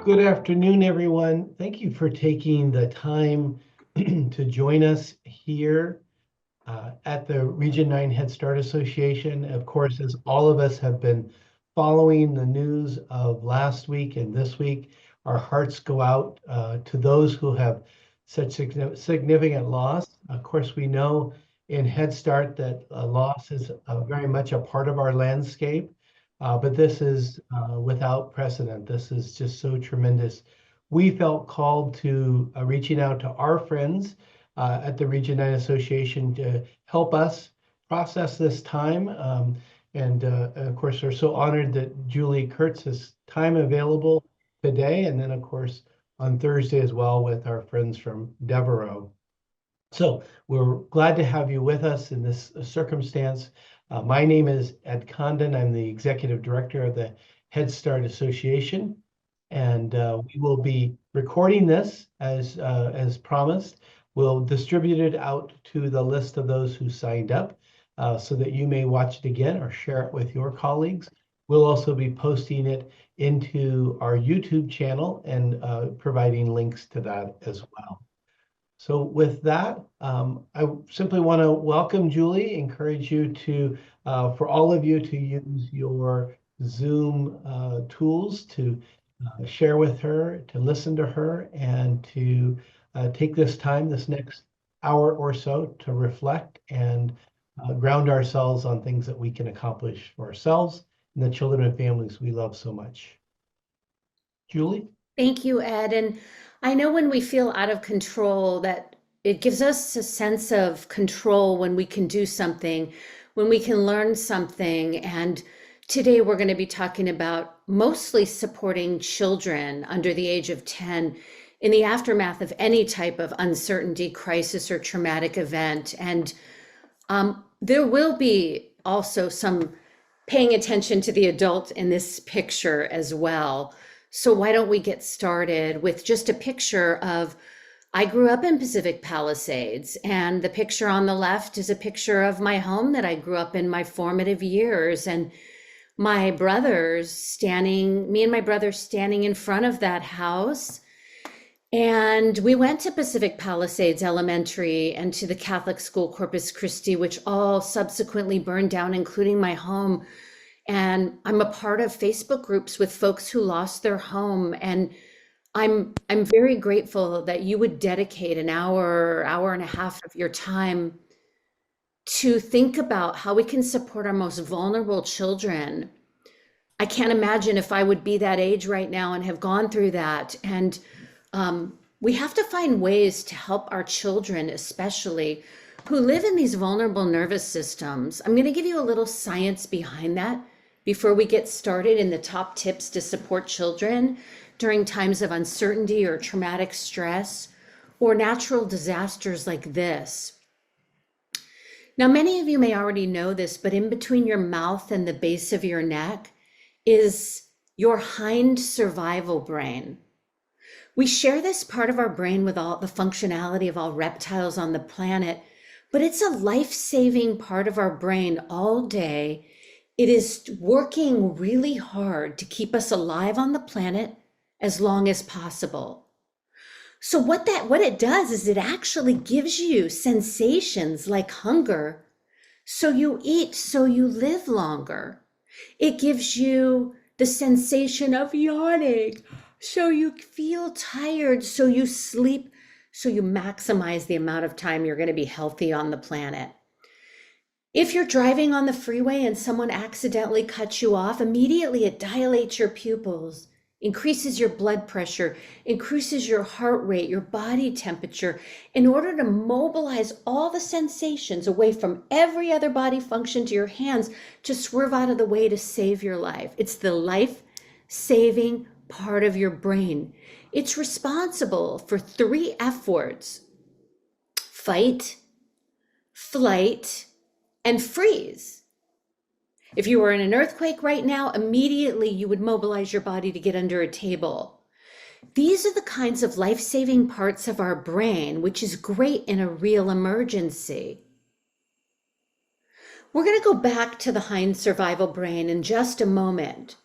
Good afternoon, everyone. Thank you for taking the time to join us here at the Region 9 Head Start Association. Of course, as all of us have been following the news of last week and this week, our hearts go out to those who have such significant loss. Of course, we know in Head Start that loss is very much a part of our landscape. But this is without precedent. This is just so tremendous. We felt called to reaching out to our friends at the Region 9 Association to help us process this time. And of course, we're so honored that Julie Kurtz has time available today. And then, of course, on Thursday as well with our friends from Devereaux. So we're glad to have you with us in this circumstance. My name is Ed Condon. I'm the Executive Director of the Head Start Association, and we will be recording this as promised. We'll distribute it out to the list of those who signed up so that you may watch it again or share it with your colleagues. We'll also be posting it into our YouTube channel and providing links to that as well. So with that, I simply want to welcome Julie, encourage you to, for all of you to use your Zoom tools to share with her, to listen to her, and to take this time, this next hour or so, to reflect and ground ourselves on things that we can accomplish for ourselves and the children and families we love so much. Julie? Thank you, Ed. And I know when we feel out of control that it gives us a sense of control when we can do something, when we can learn something. And today we're going to be talking about mostly supporting children under the age of 10 in the aftermath of any type of uncertainty, crisis, or traumatic event. And there will be also some paying attention to the adult in this picture as well. So why don't we get started with just a picture of, I grew up in Pacific Palisades, and the picture on the left is a picture of my home that I grew up in my formative years, and my brothers standing, me and my brothers standing in front of that house. And we went to Pacific Palisades Elementary and to the Catholic school Corpus Christi, which all subsequently burned down, including my home. And I'm a part of Facebook groups with folks who lost their home. And I'm very grateful that you would dedicate an hour, hour and a half of your time to think about how we can support our most vulnerable children. I can't imagine if I would be that age right now and have gone through that. And we have to find ways to help our children, especially who live in these vulnerable nervous systems. I'm going to give you a little science behind that before we get started in the top tips to support children during times of uncertainty or traumatic stress or natural disasters like this. Now, many of you may already know this, but in between your mouth and the base of your neck is your hind survival brain. We share this part of our brain with all the functionality of all reptiles on the planet, but it's a life-saving part of our brain all day. It is working really hard to keep us alive on the planet as long as possible. So what it does is it actually gives you sensations like hunger. So you eat, so you live longer. It gives you the sensation of yawning. So you feel tired, so you sleep, so you maximize the amount of time you're going to be healthy on the planet. If you're driving on the freeway and someone accidentally cuts you off, immediately it dilates your pupils, increases your blood pressure, increases your heart rate, your body temperature, in order to mobilize all the sensations away from every other body function to your hands to swerve out of the way to save your life. It's the life-saving part of your brain. It's responsible for 3 F words: fight, flight, and freeze. If you were in an earthquake right now, immediately you would mobilize your body to get under a table. These are the kinds of life-saving parts of our brain, which is great in a real emergency. We're going to go back to the hind survival brain in just a moment.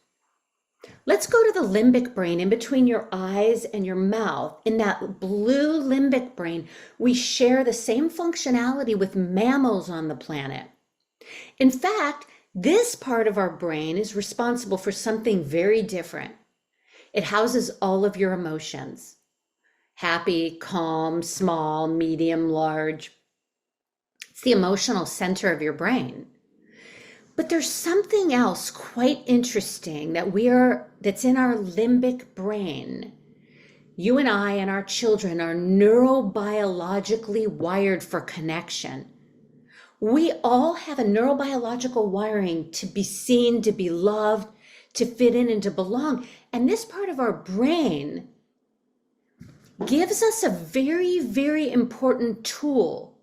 Let's go to the limbic brain in between your eyes and your mouth. In that blue limbic brain, we share the same functionality with mammals on the planet. In fact, this part of our brain is responsible for something very different. It houses all of your emotions: happy, calm, small, medium, large. It's the emotional center of your brain. But there's something else quite interesting that's in our limbic brain. You and I and our children are neurobiologically wired for connection. We all have a neurobiological wiring to be seen, to be loved, to fit in, and to belong. And this part of our brain gives us a very, very important tool.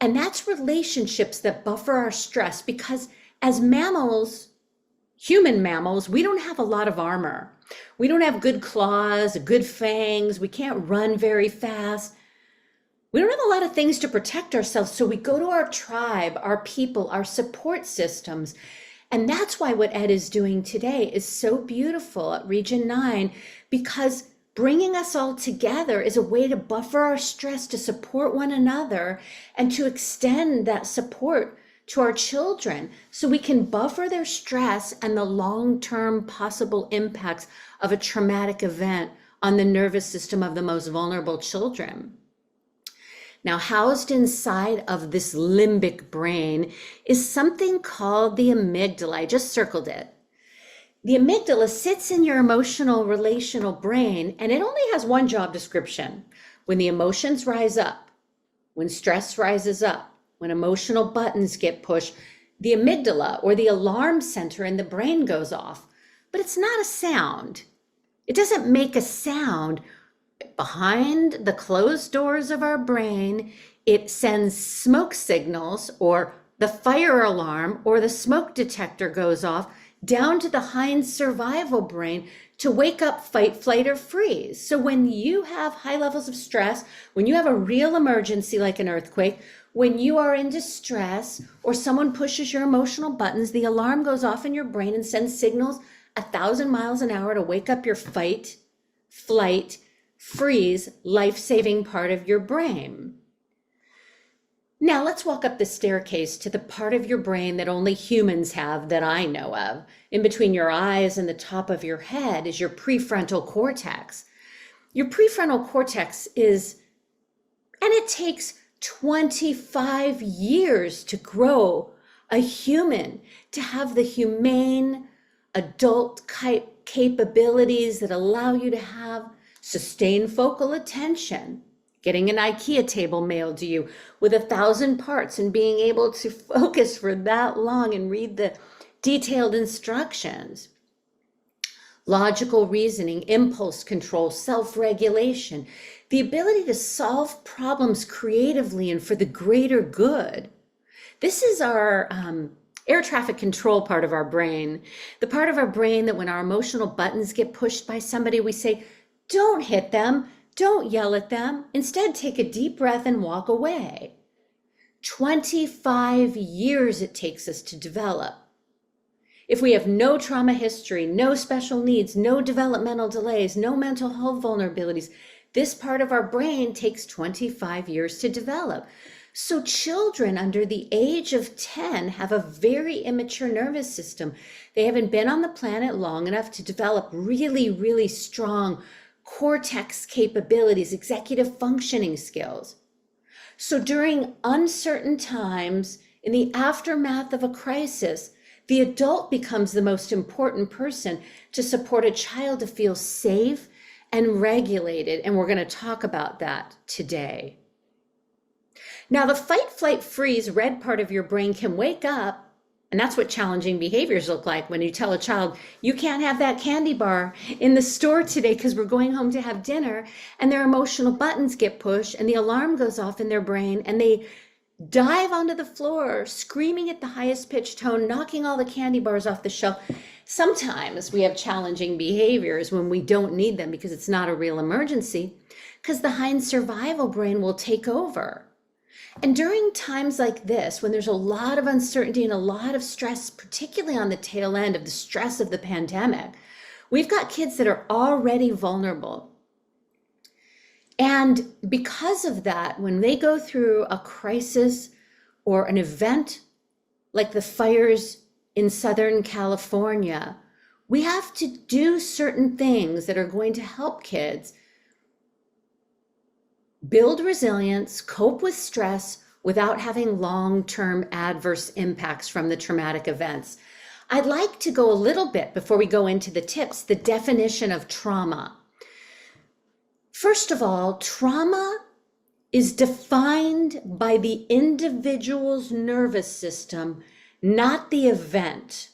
And that's relationships that buffer our stress, because as mammals, human mammals, we don't have a lot of armor. We don't have good claws, good fangs. We can't run very fast. We don't have a lot of things to protect ourselves. So we go to our tribe, our people, our support systems. And that's why what Ed is doing today is so beautiful at Region 9, because bringing us all together is a way to buffer our stress, to support one another, and to extend that support to our children so we can buffer their stress and the long-term possible impacts of a traumatic event on the nervous system of the most vulnerable children. Now, housed inside of this limbic brain is something called the amygdala. I just circled it. The amygdala sits in your emotional relational brain, and it only has one job description. When the emotions rise up, when stress rises up, when emotional buttons get pushed, the amygdala, or the alarm center in the brain, goes off. But it's not a sound. It doesn't make a sound. Behind the closed doors of our brain, it sends smoke signals, or the fire alarm or the smoke detector goes off, down to the hind survival brain to wake up, fight, flight, or freeze. So when you have high levels of stress, when you have a real emergency like an earthquake, when you are in distress or someone pushes your emotional buttons, the alarm goes off in your brain and sends signals 1,000 miles an hour to wake up your fight, flight, freeze, life-saving part of your brain. Now let's walk up the staircase to the part of your brain that only humans have, that I know of. In between your eyes and the top of your head is your prefrontal cortex. Your prefrontal cortex and it takes 25 years to grow a human, to have the humane adult capabilities that allow you to have sustained focal attention, getting an IKEA table mailed to you with 1,000 parts and being able to focus for that long and read the detailed instructions. Logical reasoning, impulse control, self-regulation, the ability to solve problems creatively and for the greater good. This is our air traffic control part of our brain, the part of our brain that when our emotional buttons get pushed by somebody, we say, don't hit them, don't yell at them. Instead, take a deep breath and walk away. 25 years it takes us to develop. If we have no trauma history, no special needs, no developmental delays, no mental health vulnerabilities, this part of our brain takes 25 years to develop. So children under the age of 10 have a very immature nervous system. They haven't been on the planet long enough to develop really, really strong cortex capabilities, executive functioning skills. So during uncertain times, in the aftermath of a crisis, the adult becomes the most important person to support a child to feel safe and regulated. And we're going to talk about that today. Now, the fight, flight, freeze, red part of your brain can wake up. And that's what challenging behaviors look like when you tell a child, you can't have that candy bar in the store today because we're going home to have dinner, and their emotional buttons get pushed and the alarm goes off in their brain and they dive onto the floor, screaming at the highest pitched tone, knocking all the candy bars off the shelf, Sometimes we have challenging behaviors when we don't need them because it's not a real emergency, because the hind survival brain will take over. And during times like this, when there's a lot of uncertainty and a lot of stress, particularly on the tail end of the stress of the pandemic, we've got kids that are already vulnerable. And because of that, when they go through a crisis or an event like the fires in Southern California, we have to do certain things that are going to help kids build resilience, cope with stress without having long-term adverse impacts from the traumatic events. I'd like to go a little bit before we go into the tips, the definition of trauma. First of all, trauma is defined by the individual's nervous system, not the event.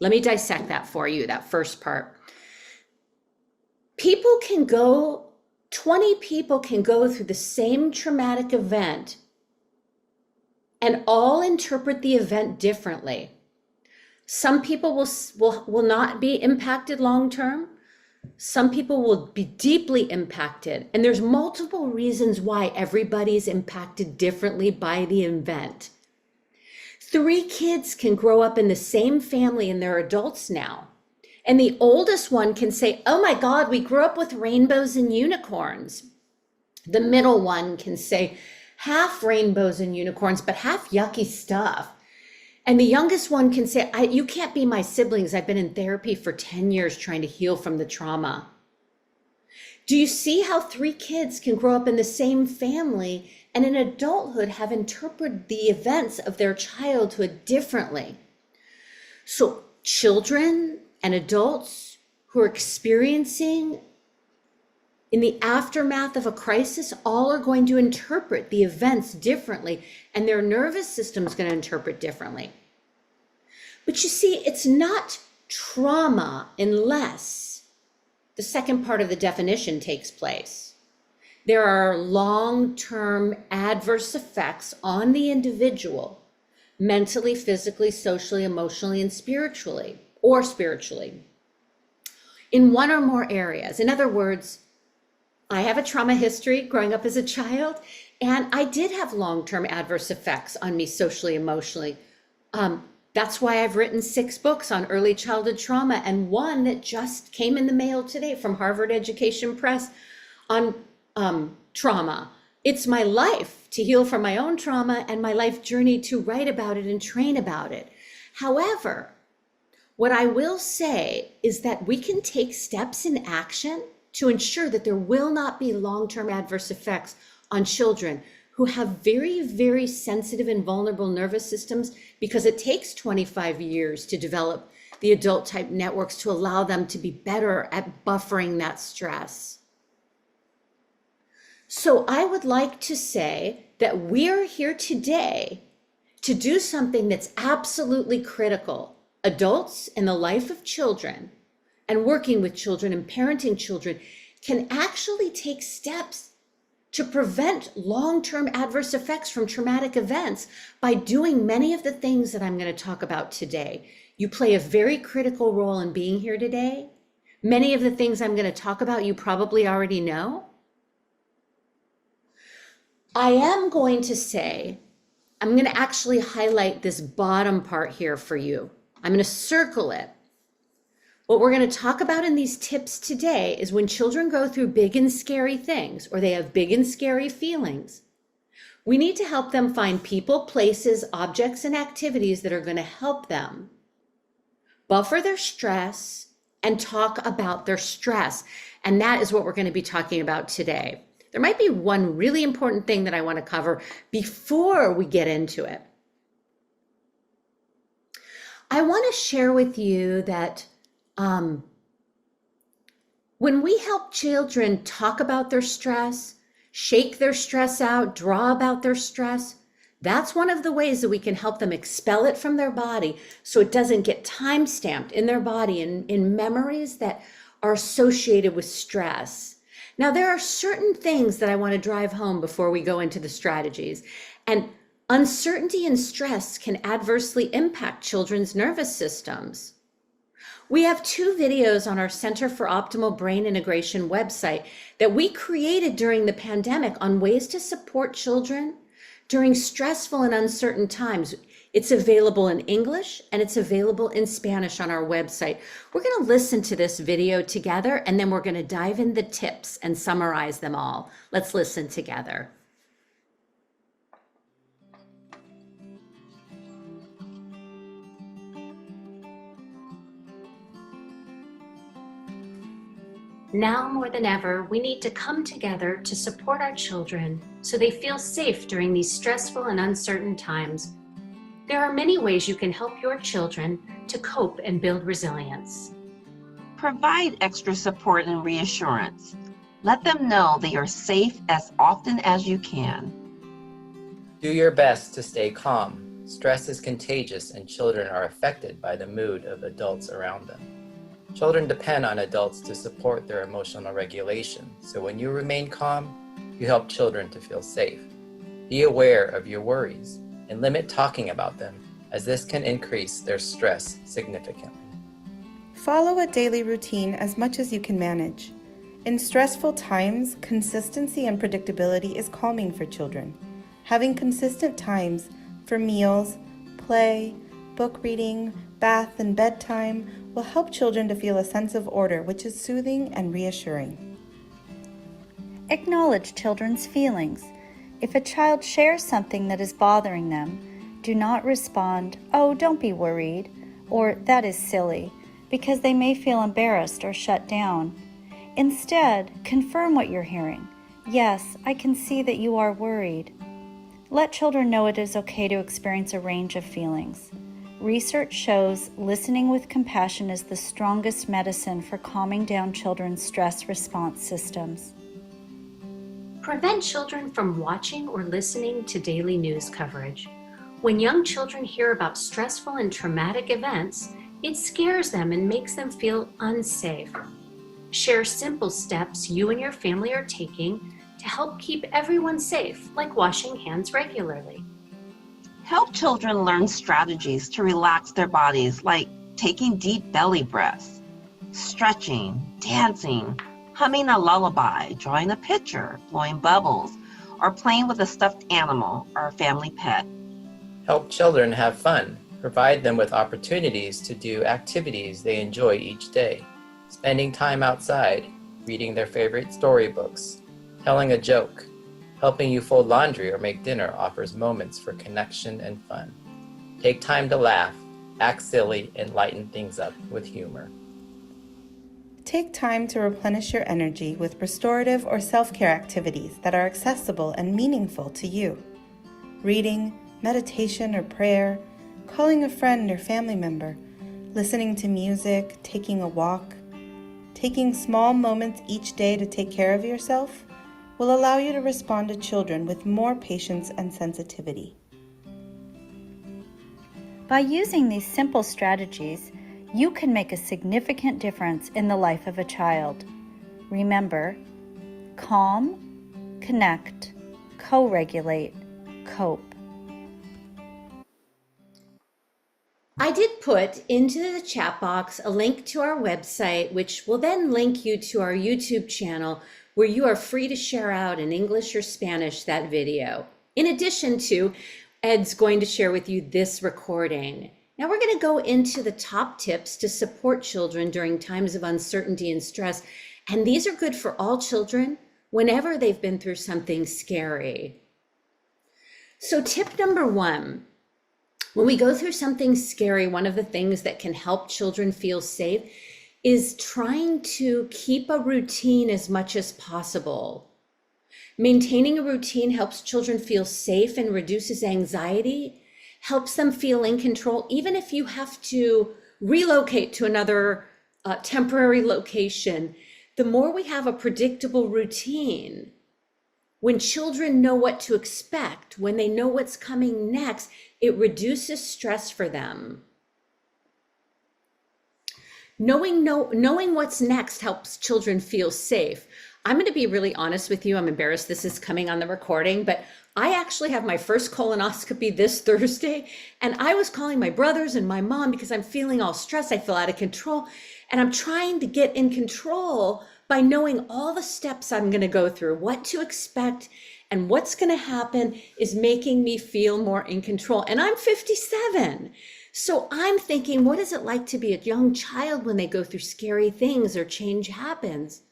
Let me dissect that for you, that first part. 20 people can go through the same traumatic event and all interpret the event differently. Some people will not be impacted long-term. Some people will be deeply impacted. And there's multiple reasons why everybody's impacted differently by the event. 3 kids can grow up in the same family and they're adults now. And the oldest one can say, oh my God, we grew up with rainbows and unicorns. The middle one can say, half rainbows and unicorns, but half yucky stuff. And the youngest one can say, you can't be my siblings. I've been in therapy for 10 years trying to heal from the trauma. Do you see how 3 kids can grow up in the same family and in adulthood have interpreted the events of their childhood differently? So children and adults who are experiencing in the aftermath of a crisis all are going to interpret the events differently, and their nervous system is going to interpret differently. But you see, it's not trauma unless the second part of the definition takes place. There are long-term adverse effects on the individual, mentally, physically, socially, emotionally, and spiritually, in one or more areas. In other words, I have a trauma history growing up as a child, and I did have long-term adverse effects on me socially, emotionally. That's why I've written 6 books on early childhood trauma, and one that just came in the mail today from Harvard Education Press on trauma. It's my life to heal from my own trauma and my life journey to write about it and train about it. However, what I will say is that we can take steps in action to ensure that there will not be long-term adverse effects on children who have very, very sensitive and vulnerable nervous systems, because it takes 25 years to develop the adult type networks to allow them to be better at buffering that stress. So I would like to say that we're here today to do something that's absolutely critical. Adults in the life of children and working with children and parenting children can actually take steps to prevent long-term adverse effects from traumatic events by doing many of the things that I'm going to talk about today. You play a very critical role in being here today. Many of the things I'm going to talk about you probably already know. I am going to say, I'm going to actually highlight this bottom part here for you. I'm going to circle it. What we're going to talk about in these tips today is when children go through big and scary things, or they have big and scary feelings, we need to help them find people, places, objects, and activities that are going to help them buffer their stress and talk about their stress. And that is what we're going to be talking about today. There might be one really important thing that I want to cover before we get into it. I want to share with you that when we help children talk about their stress, shake their stress out, draw about their stress, that's one of the ways that we can help them expel it from their body so it doesn't get time-stamped in their body in memories that are associated with stress. Now, there are certain things that I want to drive home before we go into the strategies. And uncertainty and stress can adversely impact children's nervous systems. We have 2 videos on our Center for Optimal Brain Integration website that we created during the pandemic on ways to support children during stressful and uncertain times. It's available in English and it's available in Spanish on our website. We're going to listen to this video together and then we're going to dive in the tips and summarize them all. Let's listen together. Now more than ever, we need to come together to support our children so they feel safe during these stressful and uncertain times. There are many ways you can help your children to cope and build resilience. Provide extra support and reassurance. Let them know they are safe as often as you can. Do your best to stay calm. Stress is contagious and children are affected by the mood of adults around them. Children depend on adults to support their emotional regulation, so when you remain calm, you help children to feel safe. Be aware of your worries and limit talking about them, as this can increase their stress significantly. Follow a daily routine as much as you can manage. In stressful times, consistency and predictability is calming for children. Having consistent times for meals, play, book reading, bath, and bedtime will help children to feel a sense of order, which is soothing and reassuring. Acknowledge children's feelings. If a child shares something that is bothering them, do not respond, "Oh, don't be worried," or "That is silly," because they may feel embarrassed or shut down. Instead, confirm what you're hearing. "Yes, I can see that you are worried." Let children know it is okay to experience a range of feelings. Research shows listening with compassion is the strongest medicine for calming down children's stress response systems. Prevent children from watching or listening to daily news coverage. When young children hear about stressful and traumatic events, it scares them and makes them feel unsafe. Share simple steps you and your family are taking to help keep everyone safe, like washing hands regularly. Help children learn strategies to relax their bodies, like taking deep belly breaths, stretching, dancing, humming a lullaby, drawing a picture, blowing bubbles, or playing with a stuffed animal or a family pet. Help children have fun. Provide them with opportunities to do activities they enjoy each day. Spending time outside, reading their favorite storybooks, telling a joke, helping you fold laundry or make dinner offers moments for connection and fun. Take time to laugh, act silly, and lighten things up with humor. Take time to replenish your energy with restorative or self-care activities that are accessible and meaningful to you. Reading, meditation or prayer, calling a friend or family member, listening to music, taking a walk. Taking small moments each day to take care of yourself will allow you to respond to children with more patience and sensitivity. By using these simple strategies, you can make a significant difference in the life of a child. Remember, calm, connect, co-regulate, cope. I did put into the chat box a link to our website, which will then link you to our YouTube channel, where you are free to share out in English or Spanish that video. In addition to, Ed's going to share with you this recording. Now we're going to go into the top tips to support children during times of uncertainty and stress. And these are good for all children whenever they've been through something scary. So tip number 1, when we go through something scary, one of the things that can help children feel safe is trying to keep a routine as much as possible. Maintaining a routine helps children feel safe and reduces anxiety, helps them feel in control, even if you have to relocate to another temporary location. The more we have a predictable routine, when children know what to expect, when they know what's coming next, it reduces stress for them. Knowing what's next helps children feel safe. I'm going to be really honest with you. I'm embarrassed this is coming on the recording, but I actually have my first colonoscopy this Thursday. And I was calling my brothers and my mom because I'm feeling all stressed. I feel out of control. And I'm trying to get in control by knowing all the steps I'm going to go through, what to expect, and what's going to happen is making me feel more in control. And I'm 57. So I'm thinking, what is it like to be a young child when they go through scary things or change happens?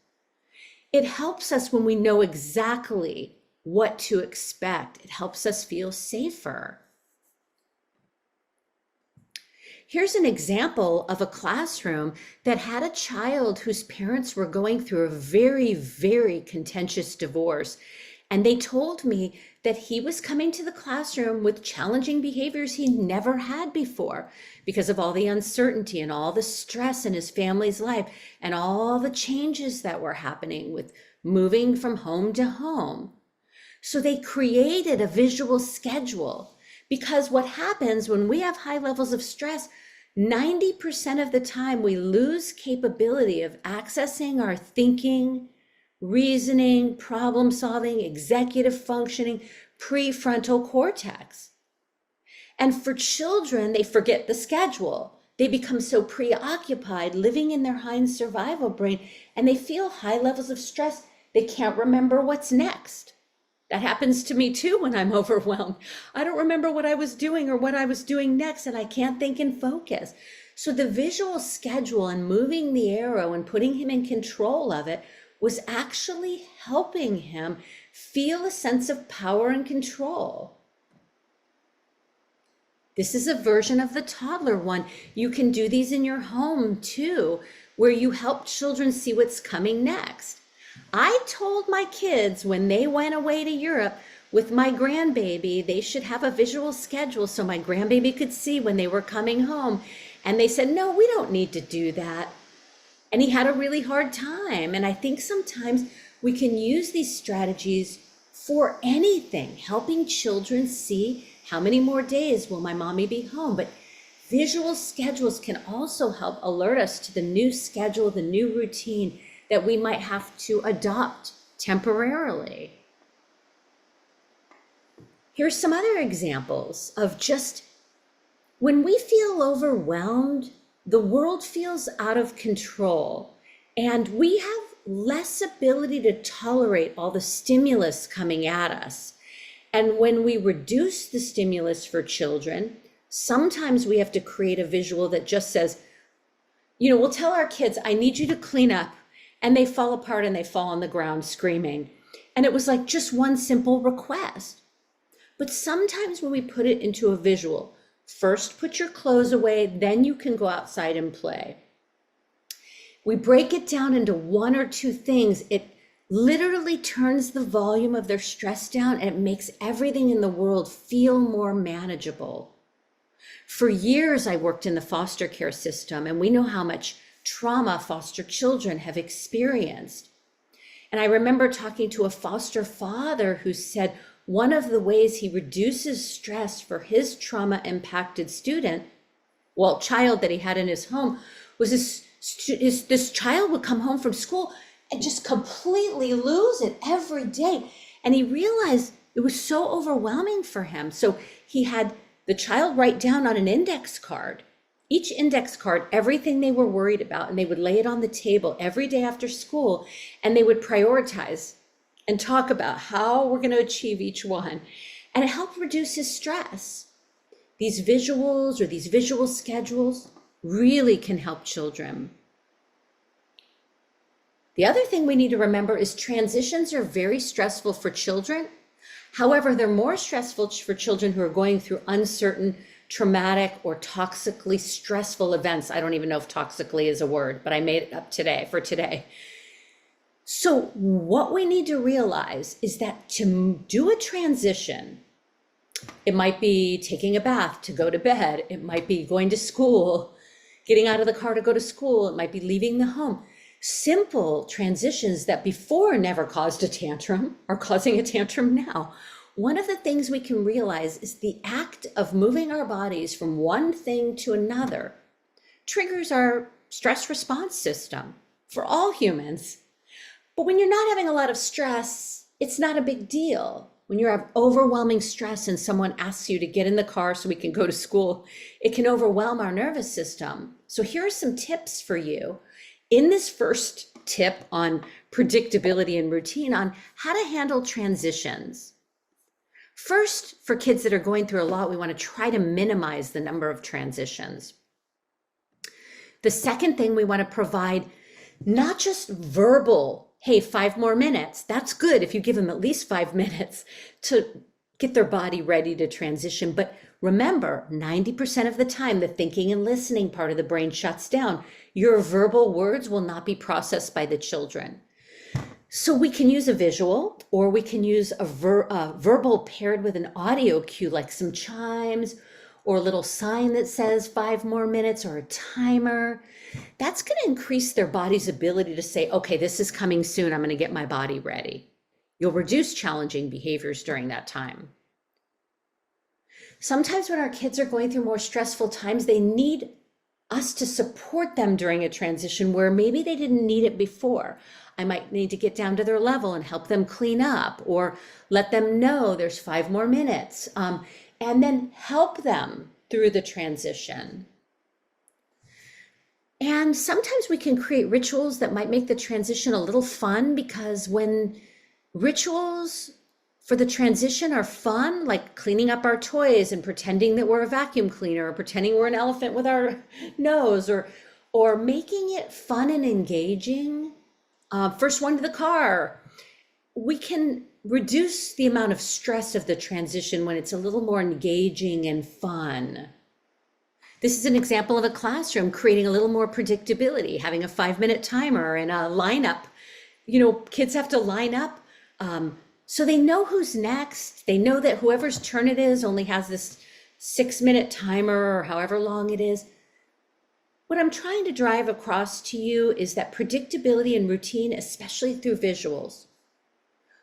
It helps us when we know exactly what to expect. It helps us feel safer. Here's an example of a classroom that had a child whose parents were going through a very, very contentious divorce. And they told me that he was coming to the classroom with challenging behaviors he never had before because of all the uncertainty and all the stress in his family's life and all the changes that were happening with moving from home to home. So they created a visual schedule because what happens when we have high levels of stress, 90% of the time we lose capability of accessing our thinking, reasoning, problem solving, executive functioning, prefrontal cortex. And for children, they forget the schedule. They become so preoccupied living in their hind survival brain, and they feel high levels of stress. They can't remember what's next. That happens to me too when I'm overwhelmed. I don't remember what I was doing or what I was doing next, and I can't think and focus. So the visual schedule and moving the arrow and putting him in control of it was actually helping him feel a sense of power and control. This is a version of the toddler one. You can do these in your home too, where you help children see what's coming next. I told my kids when they went away to Europe with my grandbaby, they should have a visual schedule so my grandbaby could see when they were coming home. And they said, no, we don't need to do that. And he had a really hard time. And I think sometimes we can use these strategies for anything, helping children see how many more days will my mommy be home. But visual schedules can also help alert us to the new schedule, the new routine that we might have to adopt temporarily. Here's some other examples of just when we feel overwhelmed, the world feels out of control, and we have less ability to tolerate all the stimulus coming at us. And when we reduce the stimulus for children, sometimes we have to create a visual that just says, we'll tell our kids, I need you to clean up, and they fall apart and they fall on the ground screaming. And it was like just one simple request. But sometimes when we put it into a visual, first put your clothes away, then you can go outside and play. We break it down into one or two things. It literally turns the volume of their stress down, and it makes everything in the world feel more manageable. For years, I worked in the foster care system, and we know how much trauma foster children have experienced. And I remember talking to a foster father who said one of the ways he reduces stress for his trauma-impacted child that he had in his home, was this child would come home from school and just completely lose it every day. And he realized it was so overwhelming for him. So he had the child write down on an index card, each index card, everything they were worried about, and they would lay it on the table every day after school, and they would prioritize and talk about how we're going to achieve each one. And it helped reduce his stress. These visuals or these visual schedules really can help children. The other thing we need to remember is transitions are very stressful for children. However, they're more stressful for children who are going through uncertain, traumatic, or toxically stressful events. I don't even know if toxically is a word, but I made it up for today. So what we need to realize is that to do a transition, it might be taking a bath to go to bed. It might be going to school, getting out of the car to go to school. It might be leaving the home. Simple transitions that before never caused a tantrum are causing a tantrum now. One of the things we can realize is the act of moving our bodies from one thing to another triggers our stress response system for all humans. But when you're not having a lot of stress, it's not a big deal. When you have overwhelming stress and someone asks you to get in the car so we can go to school, it can overwhelm our nervous system. So here are some tips for you in this first tip on predictability and routine on how to handle transitions. First, for kids that are going through a lot, we want to try to minimize the number of transitions. The second thing, we want to provide not just verbal, hey, 5 more minutes. That's good if you give them at least 5 minutes to get their body ready to transition. But remember, 90% of the time, the thinking and listening part of the brain shuts down. Your verbal words will not be processed by the children. So we can use a visual, or we can use a verbal paired with an audio cue, like some chimes or a little sign that says 5 more minutes, or a timer. That's going to increase their body's ability to say, okay, this is coming soon. I'm going to get my body ready. You'll reduce challenging behaviors during that time. Sometimes when our kids are going through more stressful times, they need us to support them during a transition where maybe they didn't need it before. I might need to get down to their level and help them clean up, or let them know there's 5 more minutes, and then help them through the transition. And sometimes we can create rituals that might make the transition a little fun, because when rituals for the transition are fun, like cleaning up our toys and pretending that we're a vacuum cleaner, or pretending we're an elephant with our nose, or making it fun and engaging, first one to the car, we can reduce the amount of stress of the transition when it's a little more engaging and fun. This is an example of a classroom creating a little more predictability, having a 5-minute timer and a lineup. You know, kids have to line up so they know who's next. They know that whoever's turn it is only has this 6-minute timer, or however long it is. What I'm trying to drive across to you is that predictability and routine, especially through visuals,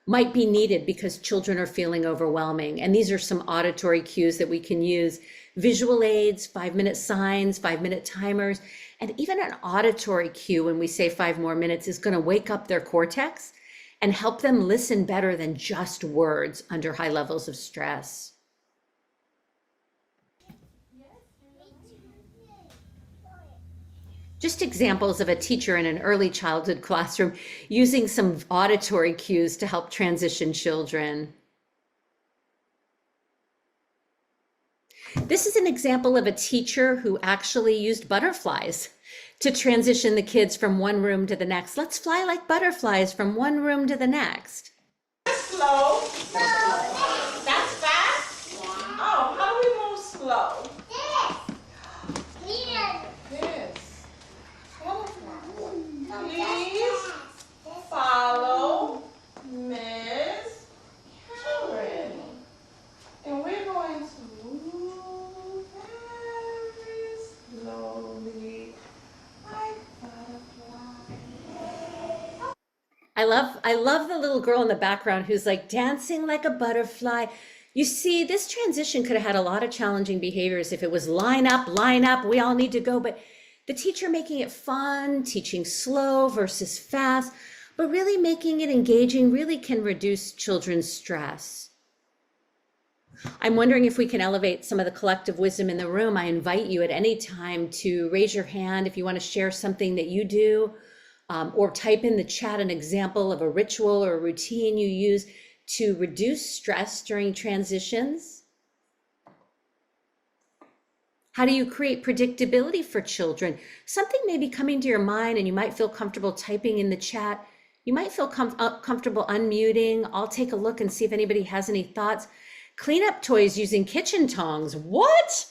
might be needed because children are feeling overwhelming. And these are some auditory cues that we can use. Visual aids, 5-minute signs, 5-minute timers, and even an auditory cue when we say 5 more minutes is going to wake up their cortex and help them listen better than just words under high levels of stress. Just examples of a teacher in an early childhood classroom using some auditory cues to help transition children. This is an example of a teacher who actually used butterflies to transition the kids from one room to the next. Let's fly like butterflies from one room to the next. Slow. That's fast? Oh, how do we move slow? This. Please follow Miss Karen. And we're going to move very slowly like butterflies. I love the little girl in the background who's like dancing like a butterfly. You see, this transition could have had a lot of challenging behaviors if it was line up, we all need to go. But the teacher making it fun, teaching slow versus fast, but really making it engaging really can reduce children's stress. I'm wondering if we can elevate some of the collective wisdom in the room. I invite you at any time to raise your hand if you want to share something that you do, or type in the chat an example of a ritual or a routine you use to reduce stress during transitions. How do you create predictability for children? Something may be coming to your mind and you might feel comfortable typing in the chat. You might feel comfortable unmuting. I'll take a look and see if anybody has any thoughts. Cleanup toys using kitchen tongs. What?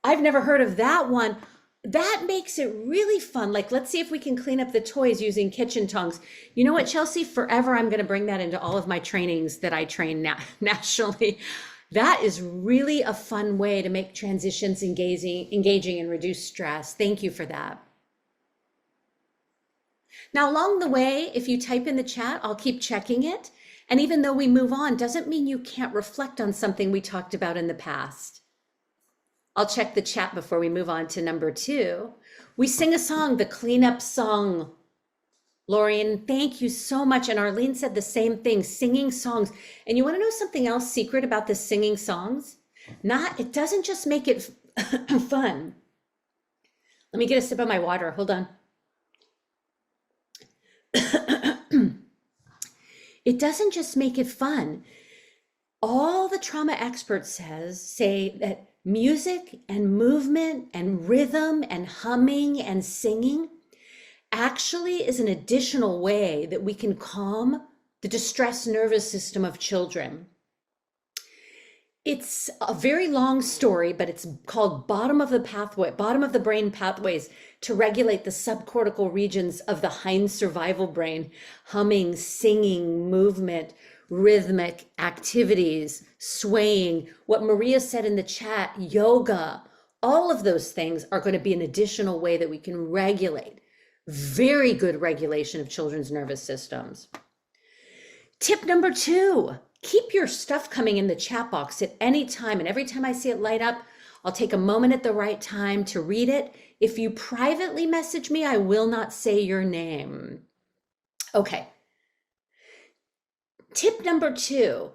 I've never heard of that one. That makes it really fun. Like, let's see if we can clean up the toys using kitchen tongs. You know what, Chelsea? Forever, I'm going to bring that into all of my trainings that I train nationally. That is really a fun way to make transitions engaging and reduce stress. Thank you for that. Now, along the way, if you type in the chat, I'll keep checking it. And even though we move on, doesn't mean you can't reflect on something we talked about in the past. I'll check the chat before we move on to number 2. We sing a song, the cleanup song. Lorian, thank you so much. And Arlene said the same thing, singing songs. And you want to know something else secret about the singing songs? It doesn't just make it fun. Let me get a sip of my water. Hold on. It doesn't just make it fun. All the trauma experts say that music and movement and rhythm and humming and singing actually is an additional way that we can calm the distressed nervous system of children. It's a very long story, but it's called bottom of the brain pathways to regulate the subcortical regions of the hind survival brain, humming, singing, movement, rhythmic activities, swaying, what Maria said in the chat, yoga, all of those things are going to be an additional way that we can regulate. Very good regulation of children's nervous systems. Tip number 2, keep your stuff coming in the chat box at any time. And every time I see it light up, I'll take a moment at the right time to read it. If you privately message me, I will not say your name. Okay. Tip number 2,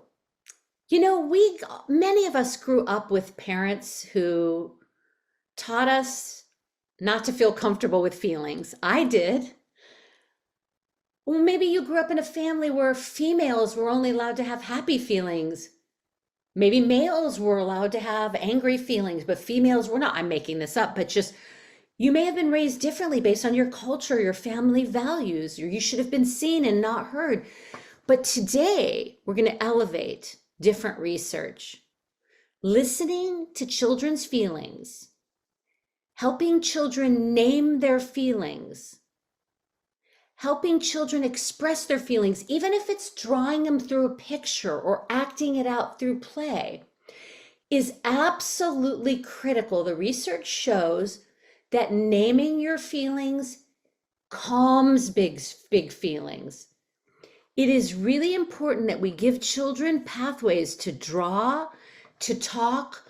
many of us grew up with parents who taught us not to feel comfortable with feelings. I did. Well, maybe you grew up in a family where females were only allowed to have happy feelings. Maybe males were allowed to have angry feelings, but females were not. I'm making this up, but just you may have been raised differently based on your culture, your family values, or you should have been seen and not heard. But today, we're going to elevate different research. Listening to children's feelings, helping children name their feelings, helping children express their feelings, even if it's drawing them through a picture or acting it out through play, is absolutely critical. The research shows that naming your feelings calms big feelings. It is really important that we give children pathways to draw, to talk,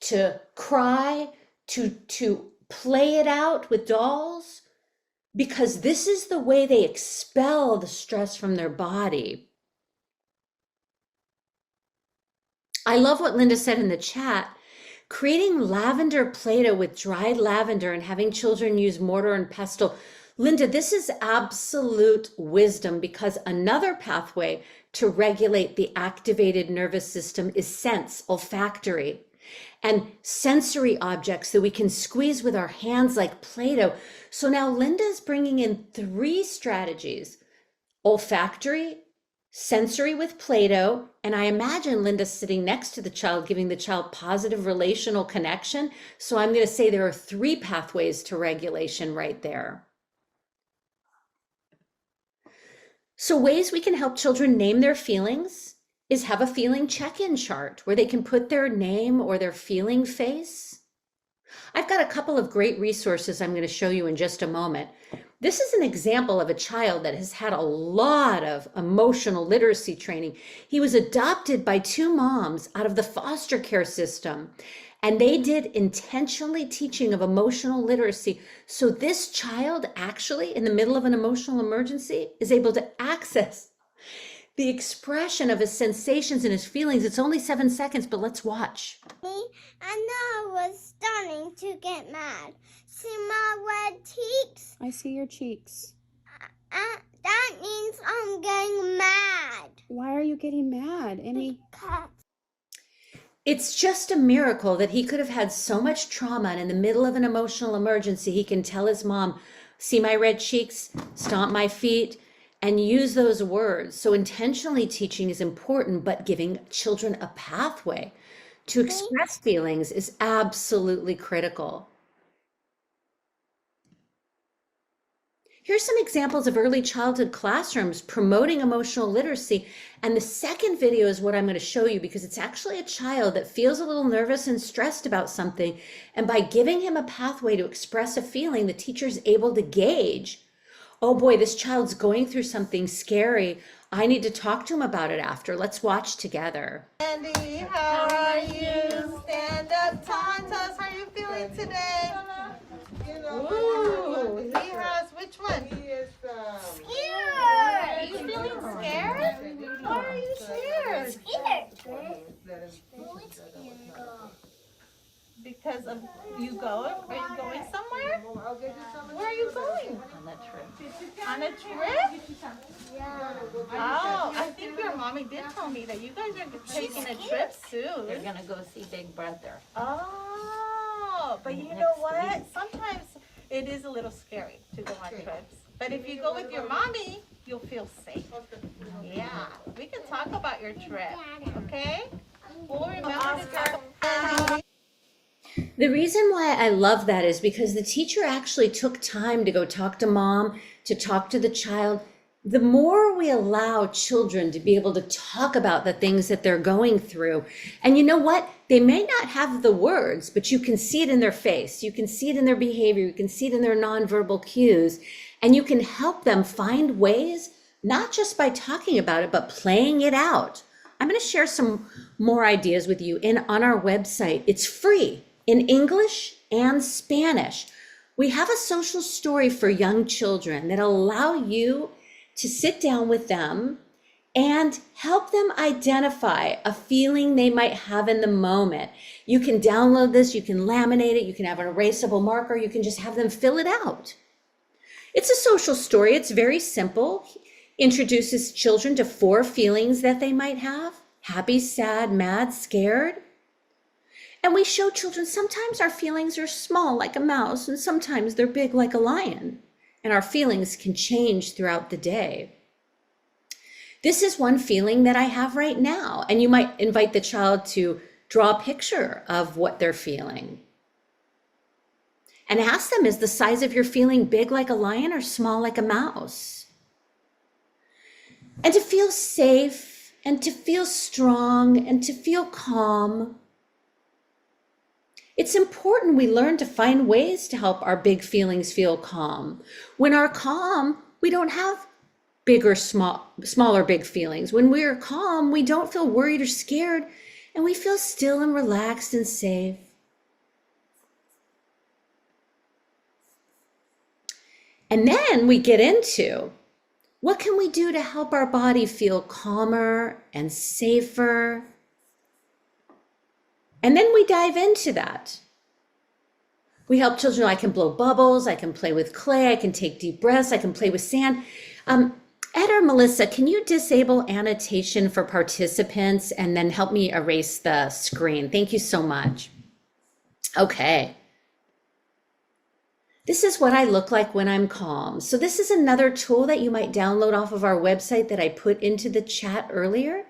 to cry, to play it out with dolls, because this is the way they expel the stress from their body. I love what Linda said in the chat. Creating lavender Play-Doh with dried lavender and having children use mortar and pestle. Linda, this is absolute wisdom, because another pathway to regulate the activated nervous system is sense, olfactory, and sensory objects that we can squeeze with our hands like Play-Doh. So now Linda's bringing in 3 strategies: olfactory, sensory with Play-Doh, and I imagine Linda sitting next to the child, giving the child positive relational connection. So I'm going to say there are 3 pathways to regulation right there. So ways we can help children name their feelings is have a feeling check-in chart where they can put their name or their feeling face. I've got a couple of great resources I'm going to show you in just a moment. This is an example of a child that has had a lot of emotional literacy training. He was adopted by 2 moms out of the foster care system, and they did intentionally teaching of emotional literacy. So this child actually, in the middle of an emotional emergency, is able to access the expression of his sensations and his feelings. It's only 7 seconds, but let's watch. I know I was starting to get mad. See my red cheeks? I see your cheeks. That means I'm getting mad. Why are you getting mad, Emmy? Because It's just a miracle that he could have had so much trauma, and in the middle of an emotional emergency, he can tell his mom, see my red cheeks, stomp my feet, and use those words. So intentionally teaching is important, but giving children a pathway to express feelings is absolutely critical. Here's some examples of early childhood classrooms promoting emotional literacy. And the second video is what I'm going to show you, because it's actually a child that feels a little nervous and stressed about something. And by giving him a pathway to express a feeling, the teacher's able to gauge, oh boy, this child's going through something scary. I need to talk to him about it after. Let's watch together. Andy, how are you? Stand up, taunt us. How are you feeling today? Ooh, he has which one? Are you feeling scared? Why are you scared? Because of you going? Are you going somewhere? Where are you going? On a trip. On a trip? Oh, I think your mommy did tell me that you guys are taking a trip soon. They're gonna go see Big Brother. Oh, but you know what? Sometimes it is a little scary to go on trips. But if you go with your mommy, you'll feel safe. Yeah, we can talk about your trip, okay? We'll remember to talk about. The reason why I love that is because the teacher actually took time to go talk to mom, to talk to the child. The more we allow children to be able to talk about the things that they're going through, and you know what? They may not have the words, but you can see it in their face. You can see it in their behavior. You can see it in their nonverbal cues, and you can help them find ways, not just by talking about it, but playing it out. I'm going to share some more ideas with you on our website. It's free in English and Spanish. We have a social story for young children that allow you to sit down with them and help them identify a feeling they might have in the moment. You can download this, you can laminate it, you can have an erasable marker, you can just have them fill it out. It's a social story, it's very simple. Introduces children to 4 feelings that they might have: happy, sad, mad, scared. And we show children sometimes our feelings are small like a mouse and sometimes they're big like a lion. And our feelings can change throughout the day. This is one feeling that I have right now. And you might invite the child to draw a picture of what they're feeling. And ask them, is the size of your feeling big like a lion or small like a mouse? And to feel safe and to feel strong and to feel calm. It's important we learn to find ways to help our big feelings feel calm. When we're calm, we don't have big or smaller big feelings. When we're calm, we don't feel worried or scared, and we feel still and relaxed and safe. And then we get into what can we do to help our body feel calmer and safer? And then we dive into that. We help children. I can blow bubbles. I can play with clay. I can take deep breaths. I can play with sand. Ed or Melissa, can you disable annotation for participants and then help me erase the screen? Thank you so much. Okay. This is what I look like when I'm calm. So this is another tool that you might download off of our website that I put into the chat earlier.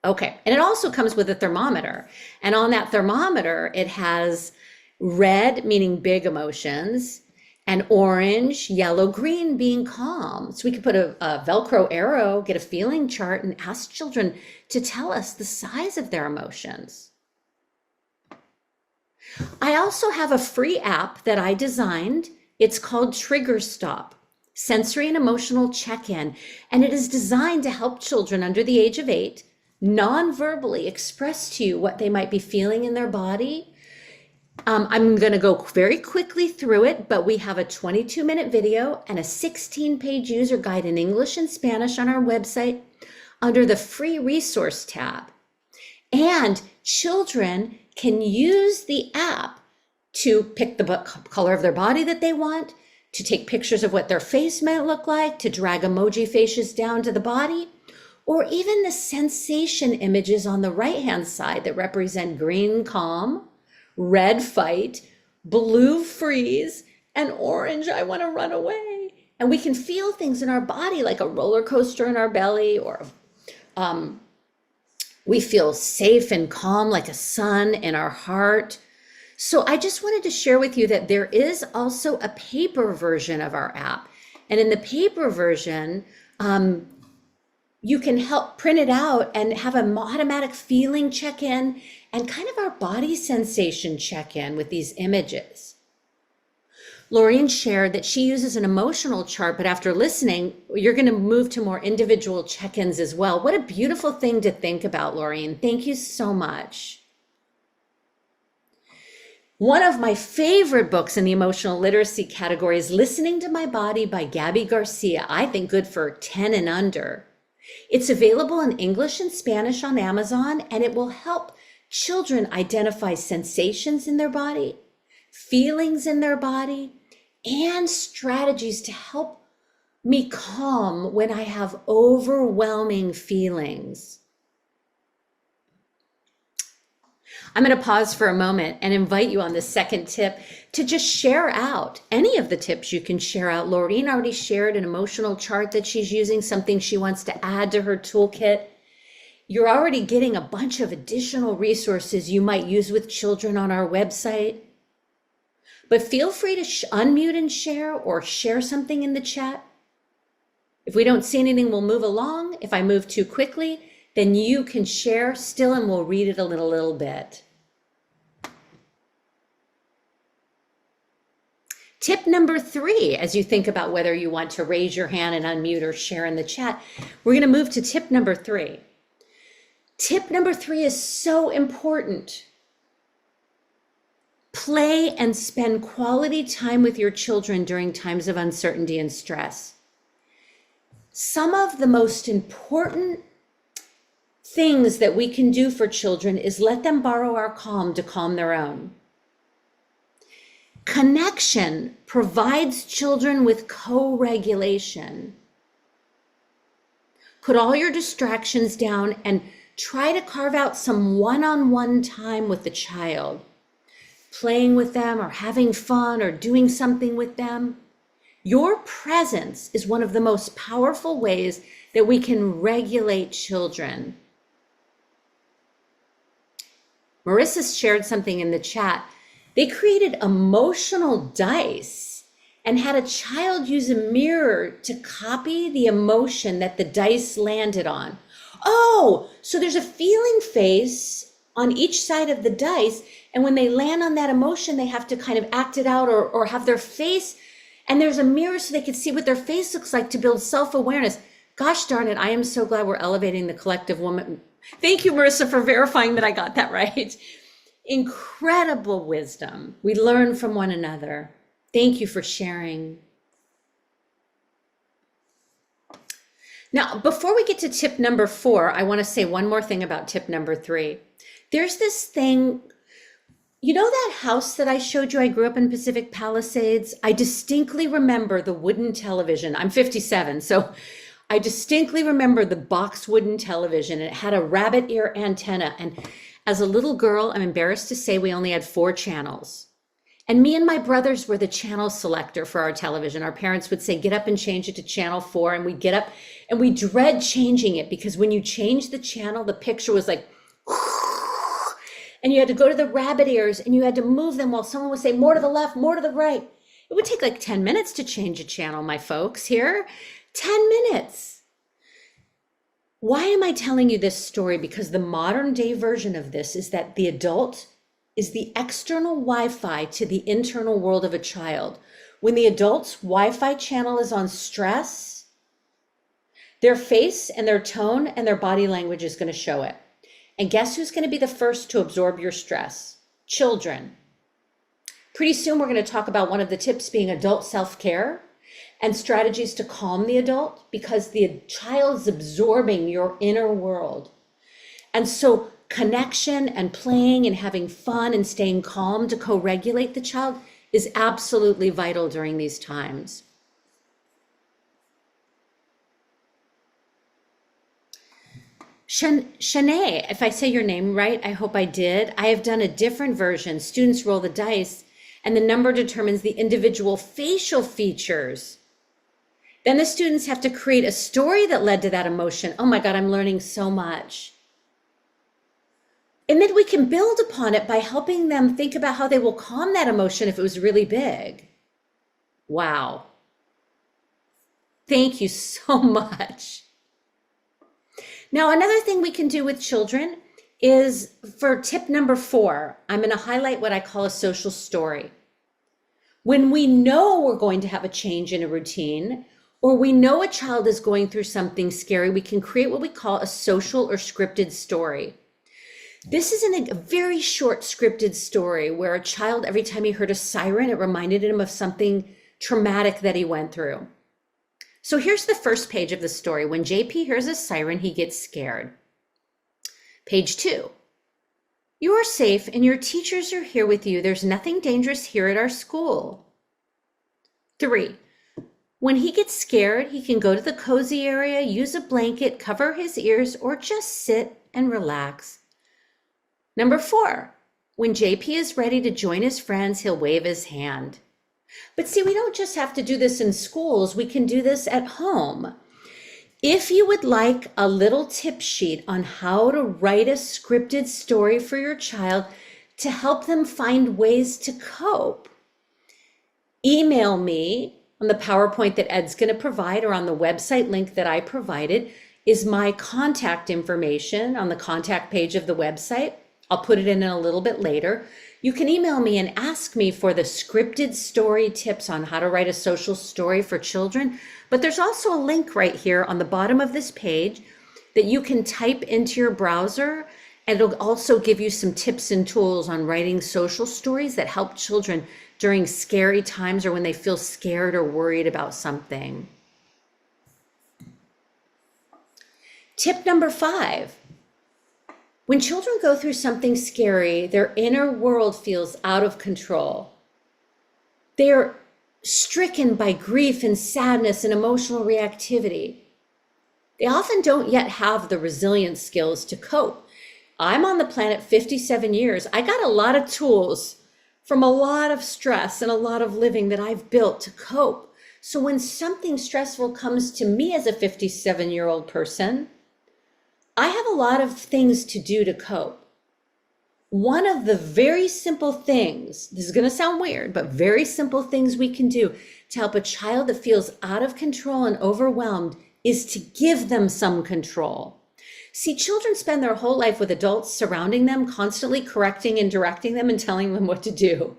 Okay, and it also comes with a thermometer. And on that thermometer, it has red, meaning big emotions, and orange, yellow, green being calm. So we could put a Velcro arrow, get a feeling chart, and ask children to tell us the size of their emotions. I also have a free app that I designed. It's called Trigger Stop, Sensory and Emotional Check-In, and it is designed to help children under the age of 8 non-verbally express to you what they might be feeling in their body. I'm going to go very quickly through it, but we have a 22-minute video and a 16-page user guide in English and Spanish on our website under the free resource tab. And children can use the app to pick the color of their body that they want, to take pictures of what their face might look like, to drag emoji faces down to the body, or even the sensation images on the right-hand side that represent green calm, red fight, blue freeze, and orange I want to run away. And we can feel things in our body like a roller coaster in our belly, or we feel safe and calm like a sun in our heart. So I just wanted to share with you that there is also a paper version of our app. And in the paper version, you can help print it out and have an automatic feeling check-in and kind of our body sensation check-in with these images. Lorraine shared that she uses an emotional chart, but after listening, you're going to move to more individual check-ins as well. What a beautiful thing to think about, Lorraine. Thank you so much. One of my favorite books in the emotional literacy category is Listening to My Body by Gabby Garcia. I think good for 10 and under. It's available in English and Spanish on Amazon, and it will help children identify sensations in their body, feelings in their body, and strategies to help me calm when I have overwhelming feelings. I'm going to pause for a moment and invite you on the second tip to just share out any of the tips you can share out. Laureen already shared an emotional chart that she's using, something she wants to add to her toolkit. You're already getting a bunch of additional resources you might use with children on our website. But feel free to unmute and share, or share something in the chat. If we don't see anything, we'll move along. If I move too quickly, then you can share still and we'll read it a little bit. Tip number 3, as you think about whether you want to raise your hand and unmute or share in the chat, we're going to move to tip number 3. Tip number 3 is so important. Play and spend quality time with your children during times of uncertainty and stress. Some of the most important things that we can do for children is let them borrow our calm to calm their own. Connection provides children with co-regulation. Put all your distractions down and try to carve out some one-on-one time with the child, playing with them or having fun or doing something with them. Your presence is one of the most powerful ways that we can regulate children. Marissa shared something in the chat. They created emotional dice and had a child use a mirror to copy the emotion that the dice landed on. Oh, so there's a feeling face on each side of the dice, and when they land on that emotion, they have to kind of act it out or have their face, and there's a mirror so they can see what their face looks like to build self-awareness. Gosh darn it, I am so glad we're elevating the collective woman. Thank you, Marissa, for verifying that I got that right. Incredible wisdom. We learn from one another. Thank you for sharing. Now, before we get to tip number 4, I want to say one more thing about tip number 3. There's this thing, you know that house that I showed you? I grew up in Pacific Palisades. I distinctly remember the wooden television. I'm 57, so I distinctly remember the box wooden television. It had a rabbit ear antenna. And as a little girl, I'm embarrassed to say we only had 4 channels. And me and my brothers were the channel selector for our television. Our parents would say, get up and change it to channel 4. And we'd get up and we dread changing it because when you change the channel, the picture was like, and you had to go to the rabbit ears and you had to move them while someone would say more to the left, more to the right. It would take like 10 minutes to change a channel, my folks here. 10 minutes. Why am I telling you this story? Because the modern day version of this is that the adult is the external Wi-Fi to the internal world of a child. When the adult's Wi-Fi channel is on stress, their face and their tone and their body language is going to show it. And guess who's going to be the first to absorb your stress? Children. Pretty soon we're going to talk about one of the tips being adult self-care and strategies to calm the adult, because the child's absorbing your inner world. And so connection and playing and having fun and staying calm to co-regulate the child is absolutely vital during these times. Shanae, if I say your name right, I hope I did. I have done a different version. Students roll the dice and the number determines the individual facial features. Then the students have to create a story that led to that emotion. Oh my God, I'm learning so much. And then we can build upon it by helping them think about how they will calm that emotion if it was really big. Wow. Thank you so much. Now, another thing we can do with children is for tip number 4, I'm going to highlight what I call a social story. When we know we're going to have a change in a routine, or we know a child is going through something scary, we can create what we call a social or scripted story. This is in a very short scripted story where a child, every time he heard a siren, it reminded him of something traumatic that he went through. So here's the first page of the story. When JP hears a siren, he gets scared. Page 2. You are safe and your teachers are here with you. There's nothing dangerous here at our school. 3. When he gets scared, he can go to the cozy area, use a blanket, cover his ears, or just sit and relax. Number 4. When JP is ready to join his friends, he'll wave his hand. But see, we don't just have to do this in schools. We can do this at home. If you would like a little tip sheet on how to write a scripted story for your child to help them find ways to cope, email me on the PowerPoint that Ed's going to provide, or on the website link that I provided is my contact information on the contact page of the website. I'll put it in a little bit later. You can email me and ask me for the scripted story tips on how to write a social story for children. But there's also a link right here on the bottom of this page that you can type into your browser, and it'll also give you some tips and tools on writing social stories that help children during scary times or when they feel scared or worried about something. Tip number 5. When children go through something scary, their inner world feels out of control. They are stricken by grief and sadness and emotional reactivity. They often don't yet have the resilience skills to cope. I'm on the planet 57 years. I got a lot of tools from a lot of stress and a lot of living that I've built to cope. So when something stressful comes to me as a 57-year-old person, I have a lot of things to do to cope. One of the very simple things, this is going to sound weird, but very simple things we can do to help a child that feels out of control and overwhelmed is to give them some control. See, children spend their whole life with adults surrounding them, constantly correcting and directing them and telling them what to do.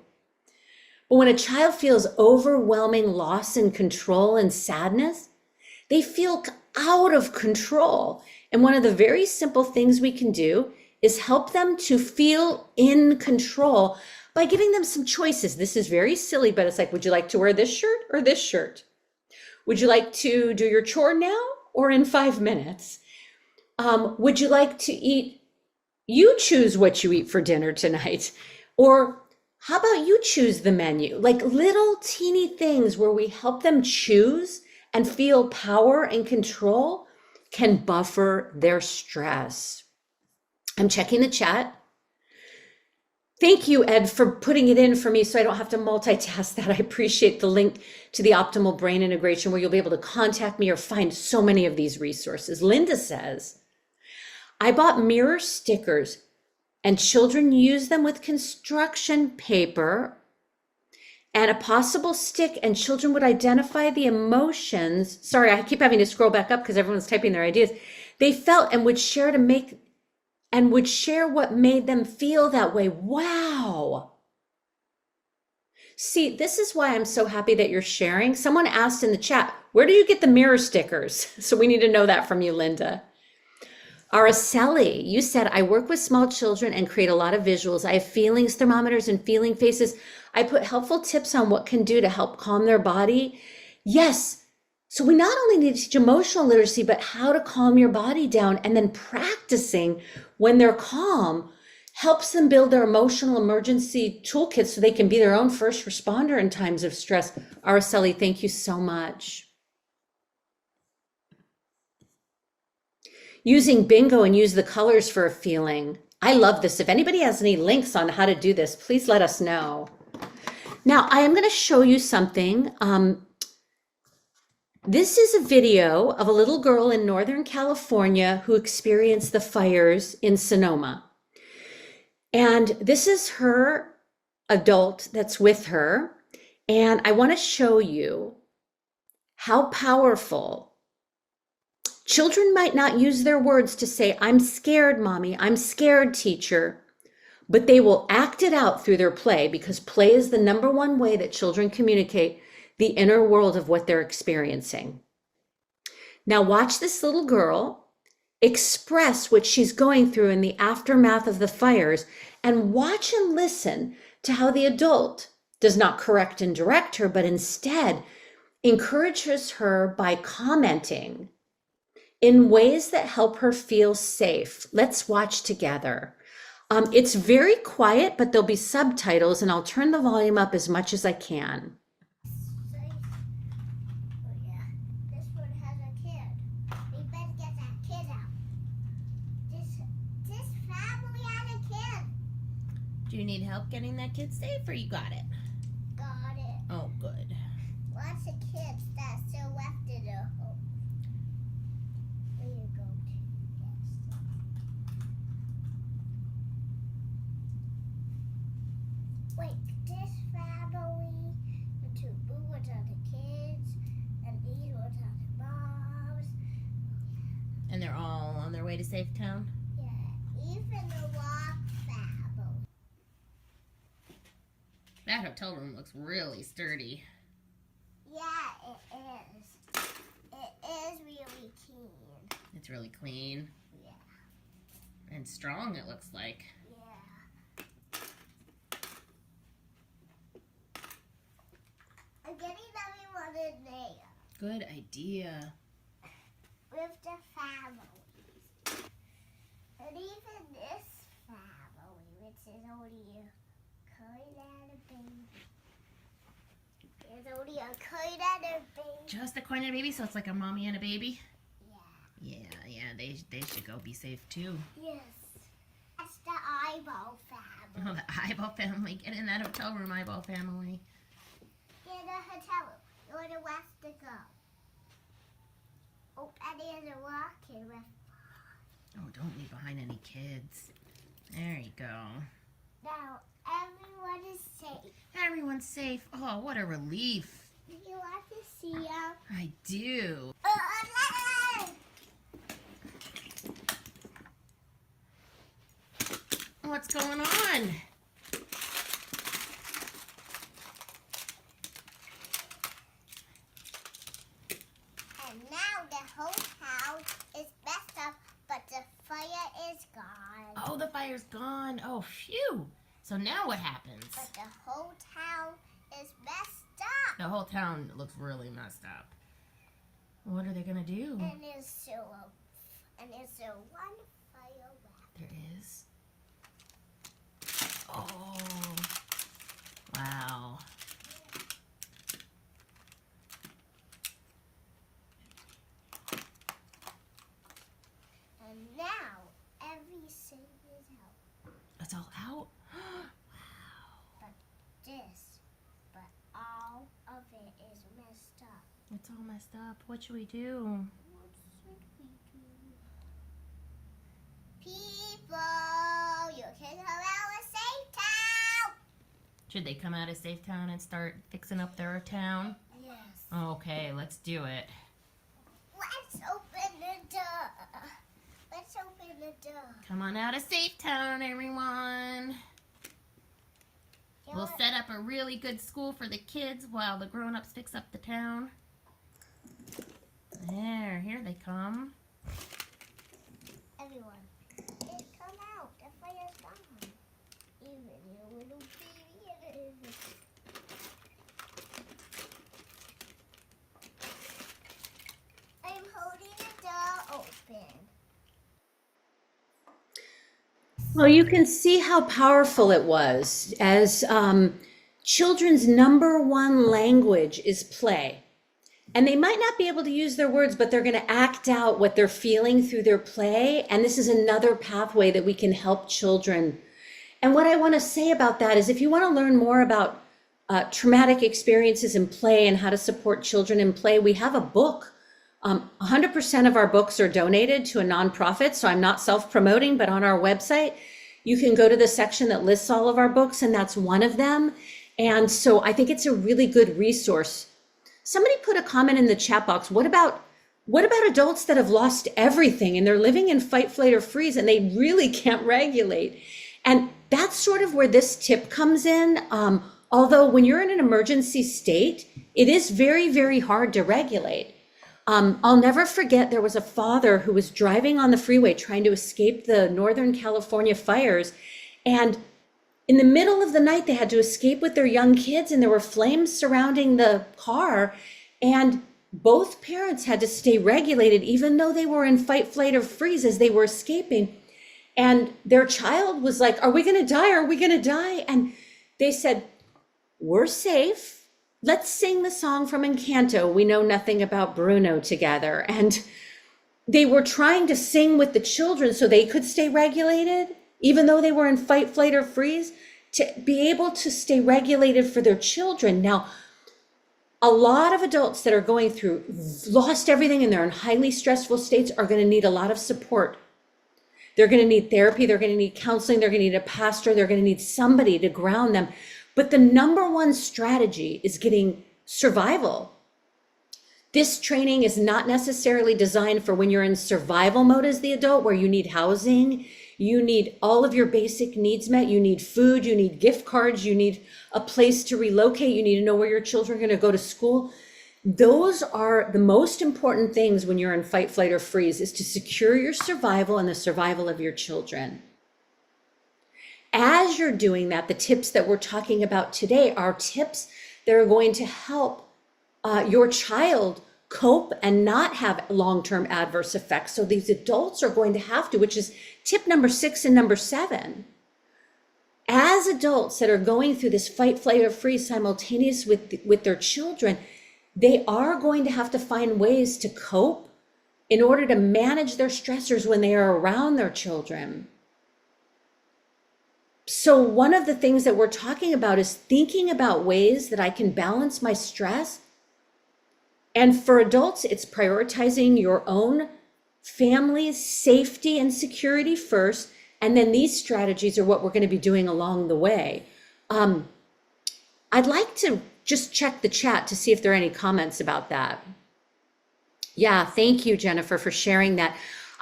But when a child feels overwhelming loss and control and sadness, they feel out of control. And one of the very simple things we can do is help them to feel in control by giving them some choices. This is very silly, but it's like, would you like to wear this shirt or this shirt? Would you like to do your chore now or in 5 minutes? Would you like to eat? You choose what you eat for dinner tonight. Or how about you choose the menu? Like little teeny things where we help them choose and feel power and control can buffer their stress. I'm checking the chat. Thank you, Ed, for putting it in for me so I don't have to multitask that. I appreciate the link to the Optimal Brain Integration where you'll be able to contact me or find so many of these resources. Linda says, I bought mirror stickers and children use them with construction paper and a possible stick, and children would identify the emotions. Sorry, I keep having to scroll back up because everyone's typing their ideas. They felt and would share what made them feel that way. Wow. See, this is why I'm so happy that you're sharing. Someone asked in the chat, where do you get the mirror stickers? So we need to know that from you, Linda. Araceli, you said, I work with small children and create a lot of visuals. I have feelings thermometers and feeling faces. I put helpful tips on what can do to help calm their body. Yes. So we not only need to teach emotional literacy, but how to calm your body down, and then practicing when they're calm helps them build their emotional emergency toolkits so they can be their own first responder in times of stress. Araceli, thank you so much. Using bingo and use the colors for a feeling. I love this. If anybody has any links on how to do this, please let us know. Now, I am going to show you something. This is a video of a little girl in Northern California who experienced the fires in Sonoma. And this is her adult that's with her. And I want to show you how powerful. Children might not use their words to say, I'm scared, mommy, I'm scared, teacher, but they will act it out through their play, because play is the #1 way that children communicate the inner world of what they're experiencing. Now watch this little girl express what she's going through in the aftermath of the fires, and watch and listen to how the adult does not correct and direct her, but instead encourages her by commenting in ways that help her feel safe. Let's watch together. It's very quiet, but there'll be subtitles, and I'll turn the volume up as much as I can. This one has a kid. We better get that kid out. This family has a kid. Do you need help getting that kid safe, or you got it? Got it. Oh, good. Lots of kids that still left in the home. There you go. Yes. Wait, this family, the two blue ones are the kids, and these ones are the moms. And they're all on their way to Safe Town? Yeah, even the rock family. That hotel room looks really sturdy. Yeah, it is. It is really clean. It's really clean. Yeah. And strong, it looks like. Yeah. I'm getting everyone in there Good idea. with the families. And even this family, which is only a curd and a baby. There's only a curd and a baby. Just a coin and a baby, so it's like a mommy and a baby? Yeah. Yeah, they should go be safe too. Yes. That's the eyeball family. Oh, the eyeball family. Get in that hotel room, eyeball family. In the hotel room. You're the west to go. Oh, and there's a walking with. Oh, don't leave behind any kids. There you go. Now everyone is safe. Everyone's safe. Oh, what a relief. Do you want to see them? I do. What's going on? And now the whole town is messed up, but the fire is gone. Oh, the fire's gone. Oh, phew. So now what happens? But the whole town is messed up. The whole town looks really messed up. What are they gonna do? And there's still one fire left. There is. Oh. Wow. And now everything is out. It's all out? But all of it is messed up. It's all messed up. What should we do? What should we do? People, you can come out of safe town. Should they come out of Safe Town and start fixing up their town? Yes. Okay, let's do it. Let's open the door. Let's open the door. Come on out of Safe Town, everyone. We'll set up a really good school for the kids while the grown-ups fix up the town. There, here they come. Everyone, it come out. The fire's gone. Even your little baby. I'm holding the door open. Well, you can see how powerful it was as children's number one language is play. And they might not be able to use their words, but they're going to act out what they're feeling through their play. And this is another pathway that we can help children. And what I want to say about that is if you want to learn more about traumatic experiences in play and how to support children in play, we have a book. 100% of our books are donated to a nonprofit, so I'm not self-promoting, but on our website, you can go to the section that lists all of our books, and that's one of them. And so I think it's a really good resource. Somebody put a comment in the chat box. What about adults that have lost everything and they're living in fight, flight, or freeze and they really can't regulate? And that's sort of where this tip comes in. Although when you're in an emergency state, it is very, very hard to regulate. I'll never forget, there was a father who was driving on the freeway trying to escape the Northern California fires. And in the middle of the night, they had to escape with their young kids, and there were flames surrounding the car. And both parents had to stay regulated, even though they were in fight, flight, or freeze as they were escaping. And their child was like, are we going to die? Are we going to die? And they said, we're safe. Let's sing the song from Encanto, We Know Nothing About Bruno, together. And they were trying to sing with the children so they could stay regulated, even though they were in fight, flight, or freeze, to be able to stay regulated for their children. Now, a lot of adults that are going through, lost everything, and they're in highly stressful states are going to need a lot of support. They're going to need therapy. They're going to need counseling. They're going to need a pastor. They're going to need somebody to ground them. But the number one strategy is getting survival. This training is not necessarily designed for when you're in survival mode as the adult, where you need housing, you need all of your basic needs met, you need food, you need gift cards, you need a place to relocate, you need to know where your children are going to go to school. Those are the most important things when you're in fight, flight, or freeze, is to secure your survival and the survival of your children. As you're doing that, the tips that we're talking about today are tips that are going to help your child cope and not have long-term adverse effects. So these adults are going to have to, which is tip number 6 and number 7. As adults that are going through this fight, flight, or freeze simultaneous with their children, they are going to have to find ways to cope in order to manage their stressors when they are around their children. So one of the things that we're talking about is thinking about ways that I can balance my stress. And for adults, it's prioritizing your own family's safety and security first. And then these strategies are what we're going to be doing along the way. I'd like to just check the chat to see if there are any comments about that. Yeah, thank you, Jennifer, for sharing that.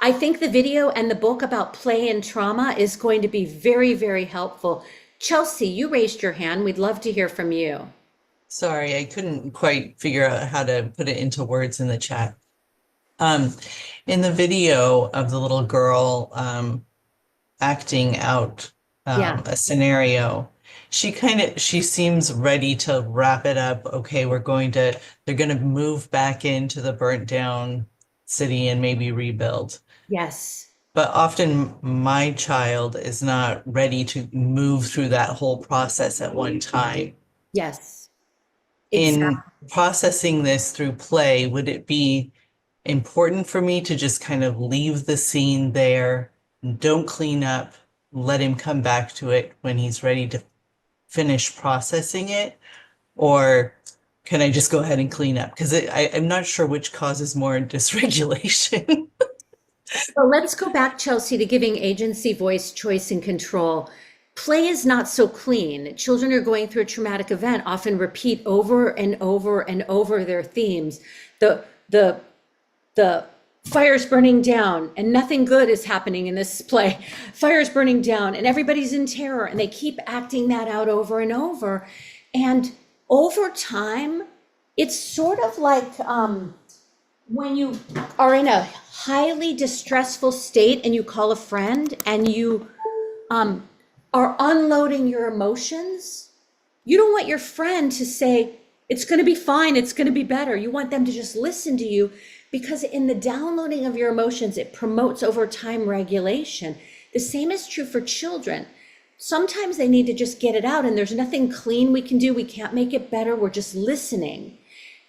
I think the video and the book about play and trauma is going to be very, very helpful. Chelsea, you raised your hand. We'd love to hear from you. Sorry, I couldn't quite figure out how to put it into words in the chat. In the video of the little girl acting out a scenario, she seems ready to wrap it up. Okay, they're going to move back into the burnt down city and maybe rebuild. Yes. But often my child is not ready to move through that whole process at one time. Yes. In Exactly. processing this through play, would it be important for me to just kind of leave the scene there, don't clean up, let him come back to it when he's ready to finish processing it? Or can I just go ahead and clean up? Because I'm not sure which causes more dysregulation. Well, let's go back, Chelsea, to giving agency, voice, choice, and control. Play is not so clean. Children who are going through a traumatic event often repeat over and over and over their themes. The fire's burning down and nothing good is happening in this play. Fire's burning down and everybody's in terror, and they keep acting that out over and over. And over time, it's sort of like when you are in a highly distressful state and you call a friend and you are unloading your emotions. You don't want your friend to say, it's going to be fine, it's going to be better. You want them to just listen to you, because in the downloading of your emotions, it promotes over time regulation. The same is true for children. Sometimes they need to just get it out, and there's nothing clean we can do. We can't make it better. We're just listening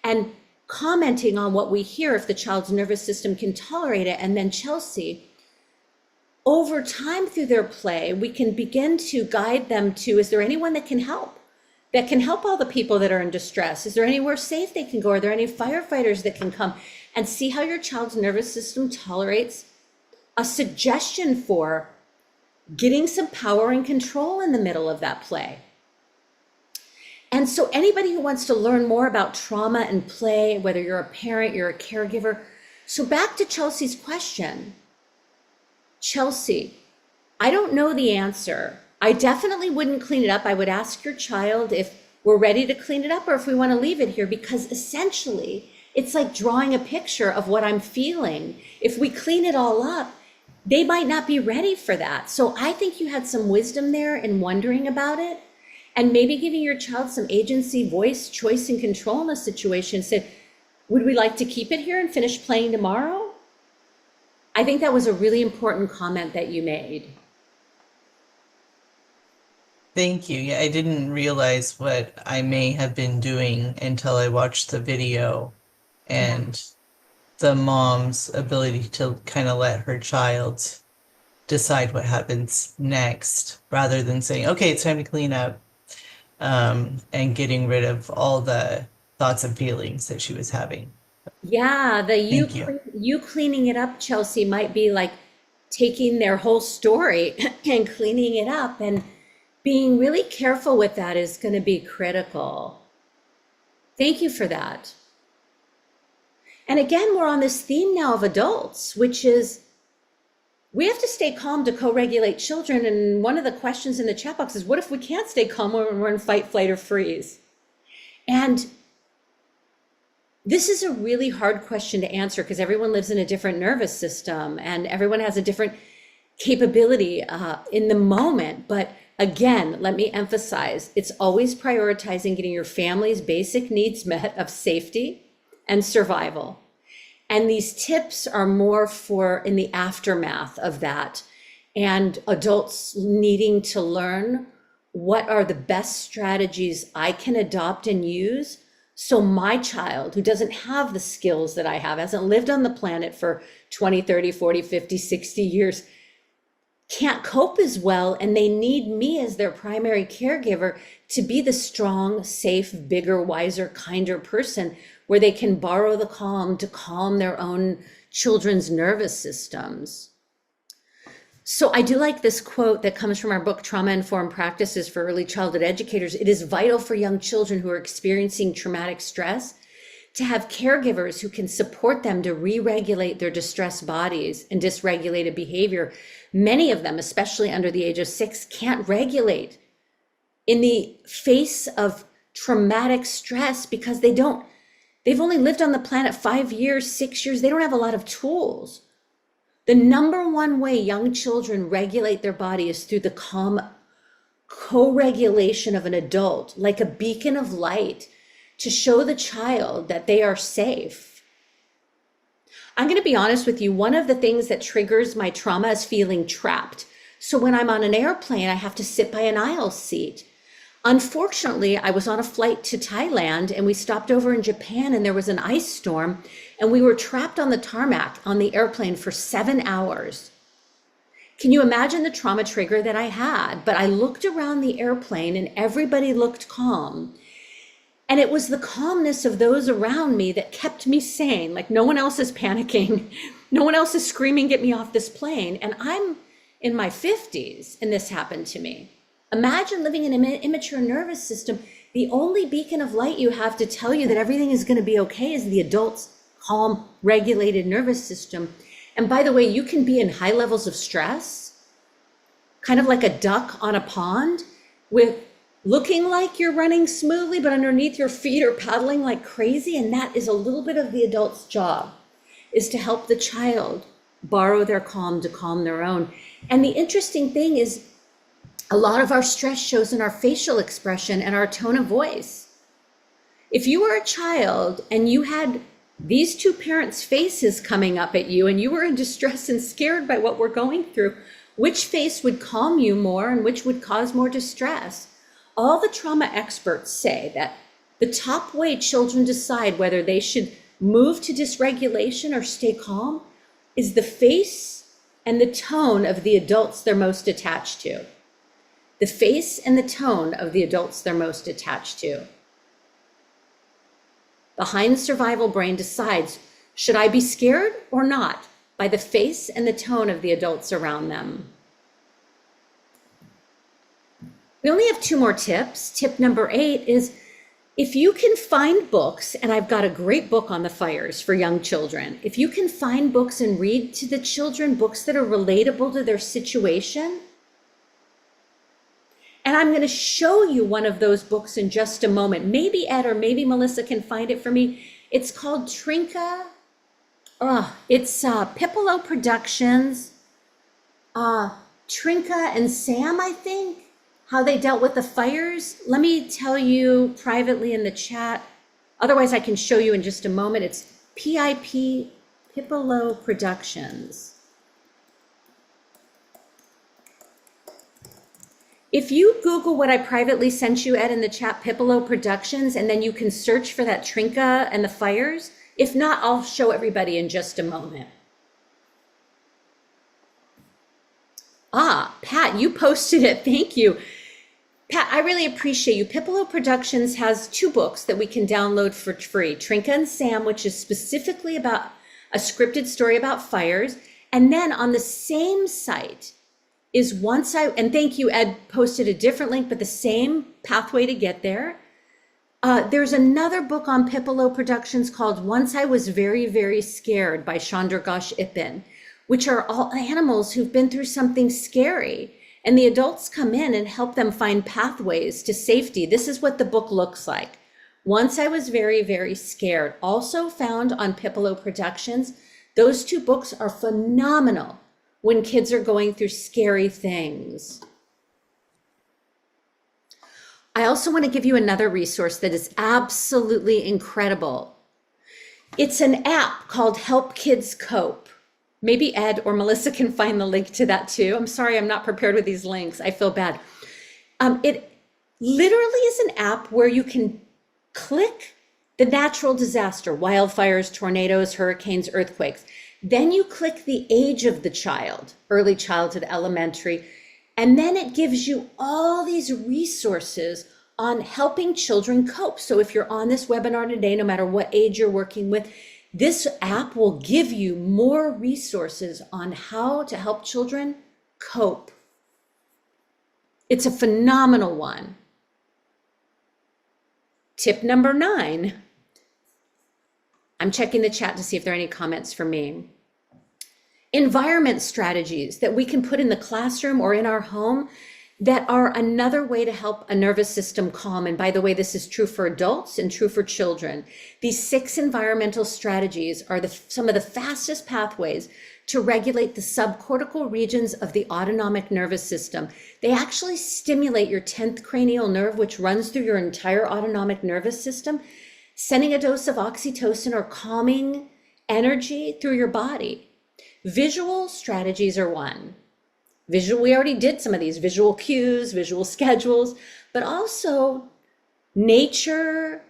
and commenting on what we hear if the child's nervous system can tolerate it. And then Chelsea, over time through their play, we can begin to guide them to, is there anyone that can help all the people that are in distress? Is there anywhere safe they can go? Are there any firefighters that can come? And see how your child's nervous system tolerates a suggestion for getting some power and control in the middle of that play. And so anybody who wants to learn more about trauma and play, whether you're a parent, you're a caregiver. So back to Chelsea's question. Chelsea, I don't know the answer. I definitely wouldn't clean it up. I would ask your child if we're ready to clean it up or if we want to leave it here, because essentially, It's like drawing a picture of what I'm feeling. If we clean it all up, they might not be ready for that. So I think you had some wisdom there in wondering about it, and maybe giving your child some agency, voice, choice, and control in a situation. Said, would we like to keep it here and finish playing tomorrow? I think that was a really important comment that you made. Thank you. Yeah, I didn't realize what I may have been doing until I watched the video, and the mom's ability to kind of let her child decide what happens next rather than saying, okay, it's time to clean up, and getting rid of all the thoughts and feelings that she was having. Yeah, the Thank you. you cleaning it up, Chelsea, might be like taking their whole story and cleaning it up, and being really careful with that is going to be critical. Thank you for that. And again, we're on this theme now of adults, which is we have to stay calm to co-regulate children. And one of the questions in the chat box is, what if we can't stay calm when we're in fight, flight, or freeze? And this is a really hard question to answer because everyone lives in a different nervous system and everyone has a different capability in the moment. But again, let me emphasize, it's always prioritizing getting your family's basic needs met of safety and survival. And these tips are more for in the aftermath of that, and adults needing to learn what are the best strategies I can adopt and use so my child, who doesn't have the skills that I have, hasn't lived on the planet for 20, 30, 40, 50, 60 years, can't cope as well, and they need me as their primary caregiver to be the strong, safe, bigger, wiser, kinder person where they can borrow the calm to calm their own children's nervous systems. So I do like this quote that comes from our book, Trauma Informed Practices for Early Childhood Educators. It is vital for young children who are experiencing traumatic stress to have caregivers who can support them to re-regulate their distressed bodies and dysregulated behavior. Many of them, especially under the age of 6, can't regulate in the face of traumatic stress because they've only lived on the planet 5 years, 6 years. They don't have a lot of tools. The number one way young children regulate their body is through the calm co-regulation of an adult, like a beacon of light to show the child that they are safe. I'm going to be honest with you. One of the things that triggers my trauma is feeling trapped. So when I'm on an airplane, I have to sit by an aisle seat. Unfortunately, I was on a flight to Thailand and we stopped over in Japan and there was an ice storm and we were trapped on the tarmac on the airplane for 7 hours. Can you imagine the trauma trigger that I had? But I looked around the airplane and everybody looked calm. And it was the calmness of those around me that kept me sane. Like no one else is panicking. No one else is screaming, get me off this plane. And I'm in my 50s and this happened to me. Imagine living in an immature nervous system. The only beacon of light you have to tell you that everything is going to be okay is the adult's calm, regulated nervous system. And by the way, you can be in high levels of stress, kind of like a duck on a pond, with looking like you're running smoothly, but underneath your feet are paddling like crazy. And that is a little bit of the adult's job, is to help the child borrow their calm to calm their own. And the interesting thing is, a lot of our stress shows in our facial expression and our tone of voice. If you were a child and you had these two parents' faces coming up at you and you were in distress and scared by what we're going through, which face would calm you more and which would cause more distress? All the trauma experts say that the top way children decide whether they should move to dysregulation or stay calm is the face and the tone of the adults they're most attached to. The face and the tone of the adults they're most attached to. The hind survival brain decides, should I be scared or not, by the face and the tone of the adults around them. We only have 2 more tips. Tip number 8 is, if you can find books, and I've got a great book on the fires for young children. If you can find books and read to the children books that are relatable to their situation, and I'm going to show you one of those books in just a moment. Maybe Ed or maybe Melissa can find it for me. It's called Trinka. It's Pipolo Productions. Trinka and Sam, I think, how they dealt with the fires. Let me tell you privately in the chat. Otherwise, I can show you in just a moment. It's PIP, Pipolo Productions. If you Google what I privately sent you, Ed, in the chat, Pipolo Productions, and then you can search for that Trinka and the fires. If not, I'll show everybody in just a moment. Pat, you posted it. Thank you. Pat, I really appreciate you. Pipolo Productions has 2 books that we can download for free. Trinka and Sam, which is specifically about a scripted story about fires. And then on the same site is and thank you, Ed posted a different link, but the same pathway to get there. There's another book on Pipolo Productions called Once I Was Very, Very Scared by Chandragosh Ipin, which are all animals who've been through something scary. And the adults come in and help them find pathways to safety. This is what the book looks like. Once I Was Very, Very Scared, also found on Pipolo Productions. Those 2 books are phenomenal when kids are going through scary things. I also want to give you another resource that is absolutely incredible. It's an app called Help Kids Cope. Maybe Ed or Melissa can find the link to that too. I'm sorry, I'm not prepared with these links. I feel bad. It literally is an app where you can click the natural disaster, wildfires, tornadoes, hurricanes, earthquakes. Then you click the age of the child, early childhood, elementary, and then it gives you all these resources on helping children cope. So if you're on this webinar today, no matter what age you're working with, this app will give you more resources on how to help children cope. It's a phenomenal one. Tip number 9. I'm checking the chat to see if there are any comments for me. Environment strategies that we can put in the classroom or in our home that are another way to help a nervous system calm. And by the way, this is true for adults and true for children. These 6 environmental strategies are some of the fastest pathways to regulate the subcortical regions of the autonomic nervous system. They actually stimulate your 10th cranial nerve, which runs through your entire autonomic nervous system, sending a dose of oxytocin or calming energy through your body. Visual strategies are one. We already did some of these, visual cues, visual schedules, but also nature,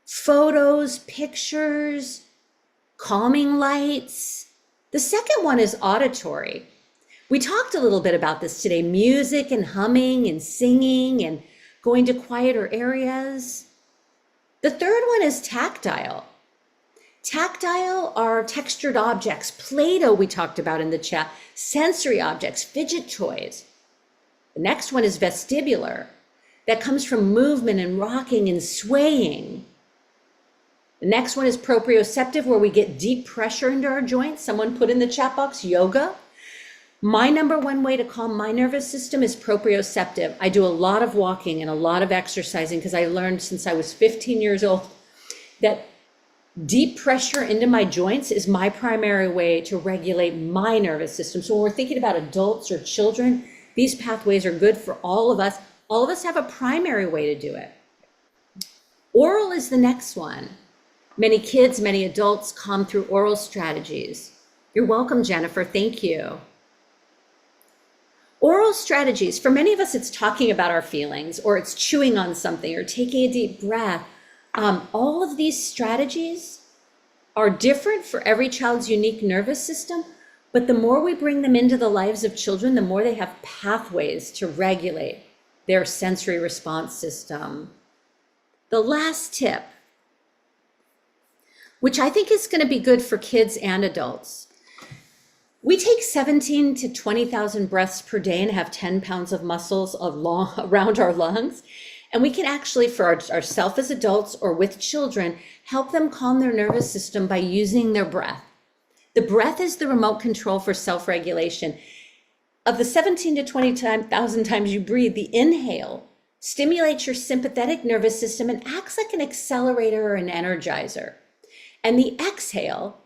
photos, pictures, calming lights. The second one is auditory. We talked a little bit about this today, music and humming and singing and going to quieter areas. The third one is tactile. Tactile are textured objects, Play-Doh we talked about in the chat, sensory objects, fidget toys. The next one is vestibular. That comes from movement and rocking and swaying. The next one is proprioceptive, where we get deep pressure into our joints. Someone put in the chat box, yoga. My number 1 way to calm my nervous system is proprioceptive. I do a lot of walking and a lot of exercising because I learned since I was 15 years old that deep pressure into my joints is my primary way to regulate my nervous system. So when we're thinking about adults or children, these pathways are good for all of us. All of us have a primary way to do it. Oral is the next one. Many kids, many adults calm through oral strategies. You're welcome, Jennifer. Thank you. Oral strategies, for many of us, it's talking about our feelings, or it's chewing on something, or taking a deep breath. All of these strategies are different for every child's unique nervous system, but the more we bring them into the lives of children, the more they have pathways to regulate their sensory response system. The last tip, which I think is going to be good for kids and adults. We take 17 to 20,000 breaths per day and have 10 pounds of muscles around our lungs. And we can actually, for ourselves as adults or with children, help them calm their nervous system by using their breath. The breath is the remote control for self-regulation. Of the 17 to 20,000 times you breathe, the inhale stimulates your sympathetic nervous system and acts like an accelerator or an energizer. And the exhale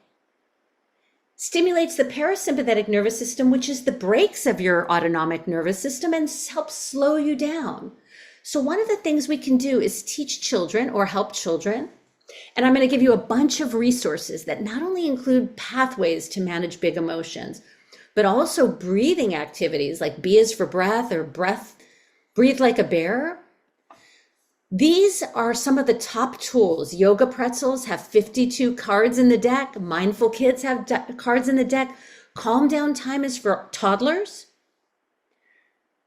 stimulates the parasympathetic nervous system, which is the brakes of your autonomic nervous system, and helps slow you down. So one of the things we can do is teach children or help children. And I'm going to give you a bunch of resources that not only include pathways to manage big emotions, but also breathing activities like B is for breath or breathe like a bear. These are some of the top tools. Yoga Pretzels have 52 cards in the deck. Mindful Kids have cards in the deck. Calm Down Time is for toddlers.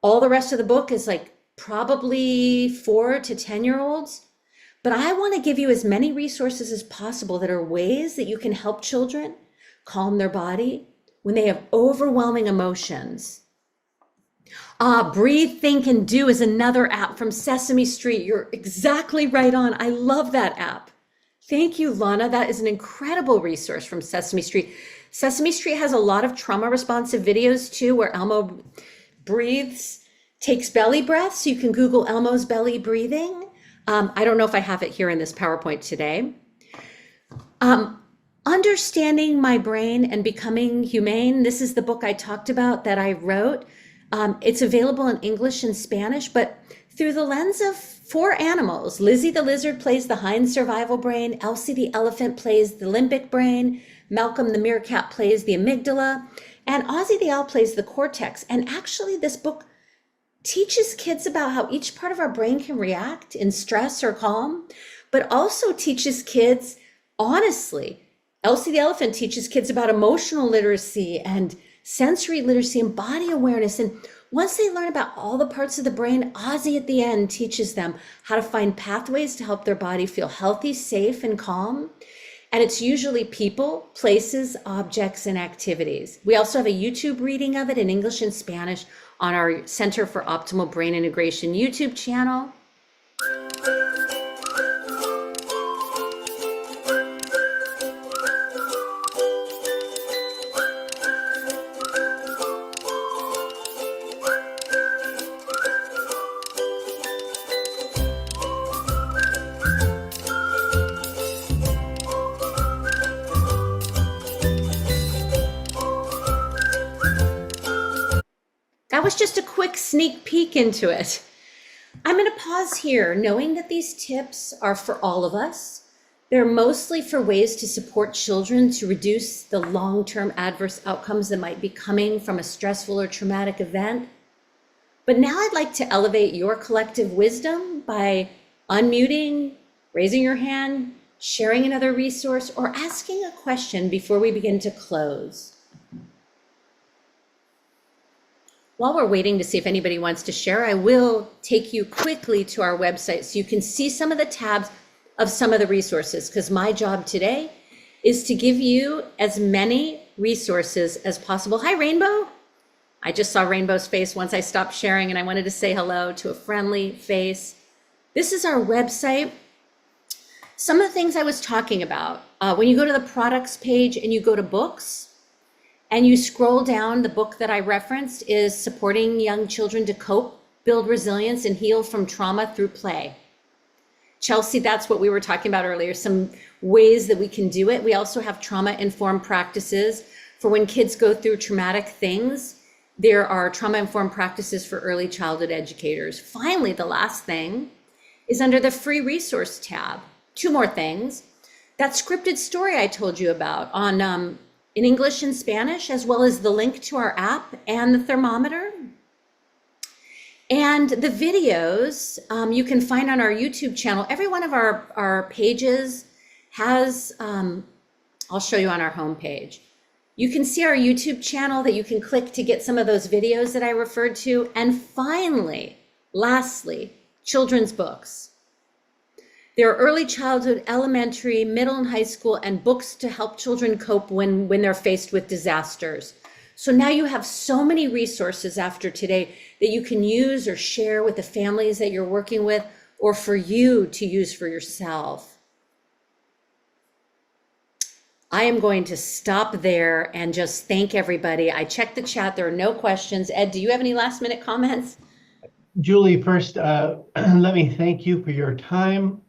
All the rest of the book is like probably 4 to 10-year-olds. But I want to give you as many resources as possible that are ways that you can help children calm their body when they have overwhelming emotions. Breathe, Think, and Do is another app from Sesame Street. You're exactly right on. I love that app. Thank you, Lana. That is an incredible resource from Sesame Street. Sesame Street has a lot of trauma responsive videos too, where Elmo breathes, takes belly breaths. So you can Google Elmo's belly breathing. I don't know if I have it here in this PowerPoint today. Understanding My Brain and Becoming Humane. This is the book I talked about that I wrote. It's available in English and Spanish, but through the lens of 4 animals. Lizzie the lizard plays the hind survival brain. Elsie the elephant plays the limbic brain. Malcolm the meerkat plays the amygdala. And Ozzie the owl plays the cortex. And actually, this book teaches kids about how each part of our brain can react in stress or calm, but also teaches kids, honestly, Elsie the elephant teaches kids about emotional literacy and sensory literacy and body awareness. And once they learn about all the parts of the brain, Ozzie at the end teaches them how to find pathways to help their body feel healthy, safe, and calm. And it's usually people, places, objects, and activities. We also have a YouTube reading of it in English and Spanish on our Center for Optimal Brain Integration YouTube channel. That was just a quick sneak peek into it. I'm going to pause here, knowing that these tips are for all of us. They're mostly for ways to support children to reduce the long-term adverse outcomes that might be coming from a stressful or traumatic event. But now I'd like to elevate your collective wisdom by unmuting, raising your hand, sharing another resource, or asking a question before we begin to close. While we're waiting to see if anybody wants to share, I will take you quickly to our website so you can see some of the tabs of some of the resources, because my job today is to give you as many resources as possible. Hi, Rainbow. I just saw Rainbow's face once I stopped sharing, and I wanted to say hello to a friendly face. This is our website. Some of the things I was talking about, when you go to the products page and you go to books, and you scroll down, the book that I referenced is Supporting Young Children to Cope, Build Resilience, and Heal from Trauma Through Play. Chelsea, that's what we were talking about earlier, some ways that we can do it. We also have trauma-informed practices for when kids go through traumatic things. There are trauma-informed practices for early childhood educators. Finally, the last thing is under the free resource tab. 2 more things. That scripted story I told you about on in English and Spanish, as well as the link to our app and the thermometer. And the videos you can find on our YouTube channel. Every one of our pages has, I'll show you on our homepage. You can see our YouTube channel that you can click to get some of those videos that I referred to. And finally, lastly, children's books. There are early childhood, elementary, middle and high school, and books to help children cope when they're faced with disasters. So now you have so many resources after today that you can use or share with the families that you're working with, or for you to use for yourself. I am going to stop there and just thank everybody. I checked the chat. There are no questions. Ed, do you have any last minute comments? Julie, first, let me thank you for your time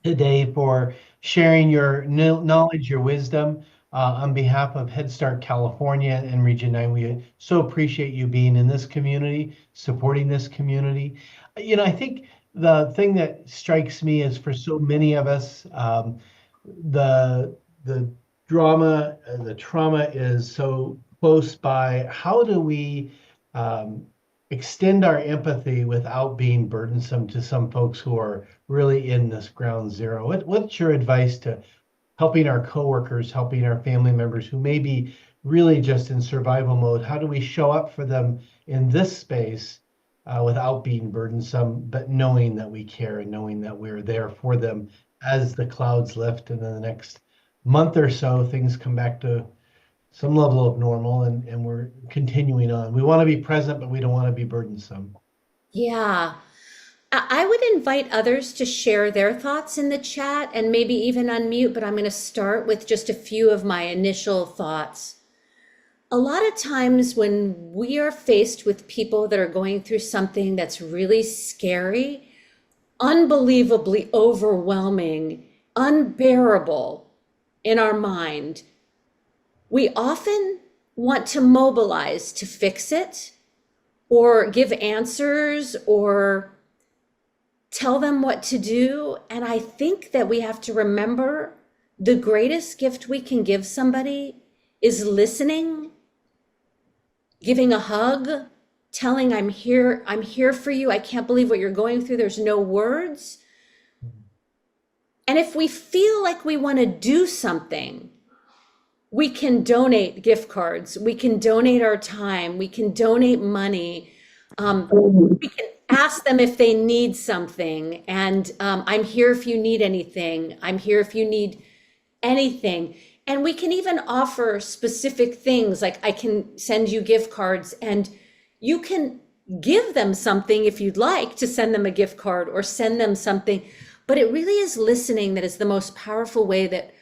today, for sharing your knowledge, your wisdom. On behalf of Head Start California and Region 9, we so appreciate you being in this community, supporting this community. I think the thing that strikes me is, for so many of us, the drama, the trauma is so close by. How do we extend our empathy without being burdensome to some folks who are really in this ground zero? What's your advice to helping our coworkers, helping our family members who may be really just in survival mode? How do we show up for them in this space without being burdensome, but knowing that we care and knowing that we're there for them as the clouds lift and in the next month or so things come back to some level of normal, and we're continuing on. We want to be present, but we don't want to be burdensome. Yeah. I would invite others to share their thoughts in the chat and maybe even unmute, but I'm going to start with just a few of my initial thoughts. A lot of times when we are faced with people that are going through something that's really scary, unbelievably overwhelming, unbearable in our mind, we often want to mobilize to fix it or give answers or tell them what to do. And I think that we have to remember the greatest gift we can give somebody is listening, giving a hug, telling I'm here for you. I can't believe what you're going through. There's no words. And if we feel like we want to do something, we can donate gift cards. We can donate our time. We can donate money. We can ask them if they need something. And I'm here if you need anything. I'm here if you need anything. And we can even offer specific things, like I can send you gift cards, and you can give them something if you'd like to send them a gift card or send them something. But it really is listening that is the most powerful way, that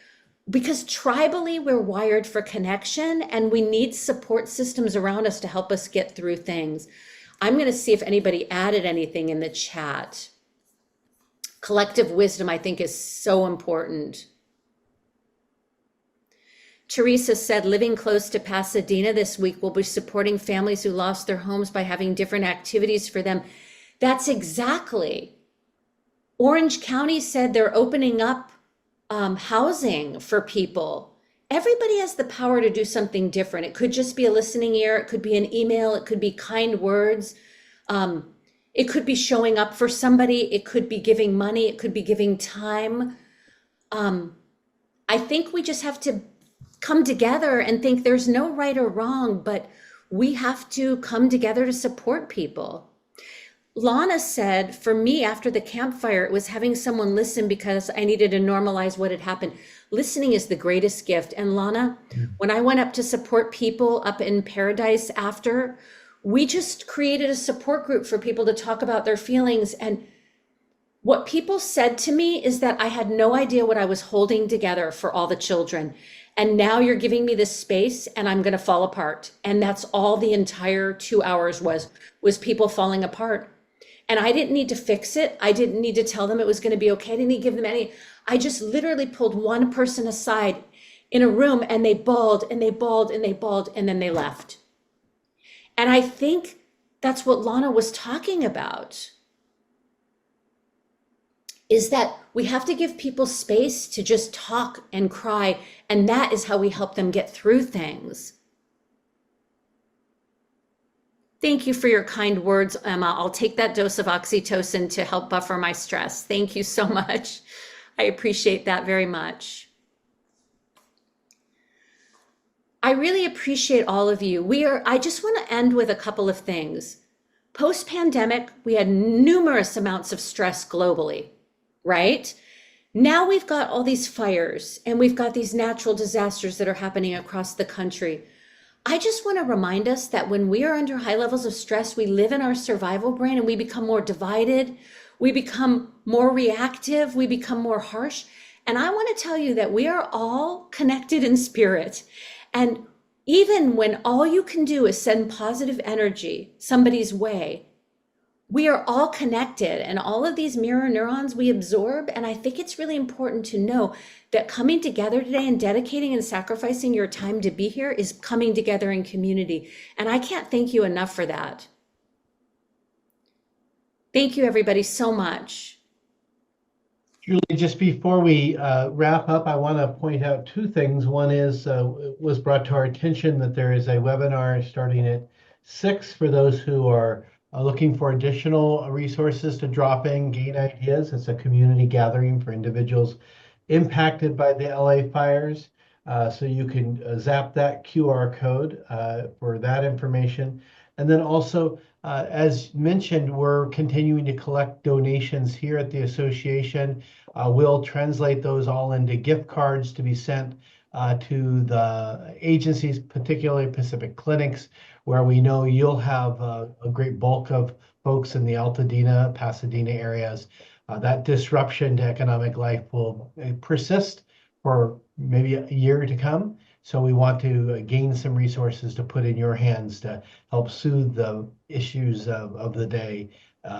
because tribally we're wired for connection and we need support systems around us to help us get through things. I'm going to see if anybody added anything in the chat. Collective wisdom, I think, is so important. Teresa said, living close to Pasadena this week, will be supporting families who lost their homes by having different activities for them. That's exactly. Orange County said they're opening up housing for people. Everybody has the power to do something different. It could just be a listening ear. It could be an email. It could be kind words. It could be showing up for somebody. It could be giving money. It could be giving time. I think we just have to come together and think there's no right or wrong, but we have to come together to support people. Lana said, for me, after the campfire, it was having someone listen because I needed to normalize what had happened. Listening is the greatest gift. And Lana, when I went up to support people up in Paradise after, we just created a support group for people to talk about their feelings. And what people said to me is that I had no idea what I was holding together for all the children. And now you're giving me this space and I'm going to fall apart. And that's all the entire 2 hours was people falling apart. And I didn't need to fix it. I didn't need to tell them it was going to be okay. I didn't need to give them any. I just literally pulled one person aside in a room and they bawled and they bawled and they bawled and then they left. And I think that's what Lana was talking about, is that we have to give people space to just talk and cry. And that is how we help them get through things. Thank you for your kind words, Emma. I'll take that dose of oxytocin to help buffer my stress. Thank you so much. I appreciate that very much. I really appreciate all of you. I just want to end with a couple of things. Post-pandemic, we had numerous amounts of stress globally, right? Now we've got all these fires and we've got these natural disasters that are happening across the country. I just want to remind us that when we are under high levels of stress, we live in our survival brain and we become more divided. We become more reactive. We become more harsh. And I want to tell you that we are all connected in spirit. And even when all you can do is send positive energy somebody's way, we are all connected, and all of these mirror neurons we absorb. And I think it's really important to know that coming together today and dedicating and sacrificing your time to be here is coming together in community. And I can't thank you enough for that. Thank you, everybody, so much. Julie, just before we wrap up, I want to point out two things. One is it was brought to our attention that there is a webinar starting at 6 for those who are looking for additional resources to drop in, gain ideas. It's a community gathering for individuals impacted by the LA fires. So you can zap that QR code for that information. And then also, as mentioned, we're continuing to collect donations here at the association. We'll translate those all into gift cards to be sent to the agencies, particularly Pacific Clinics, where we know you'll have a great bulk of folks in the Altadena, Pasadena areas. That disruption to economic life will persist for maybe a year to come. So we want to gain some resources to put in your hands to help soothe the issues of the day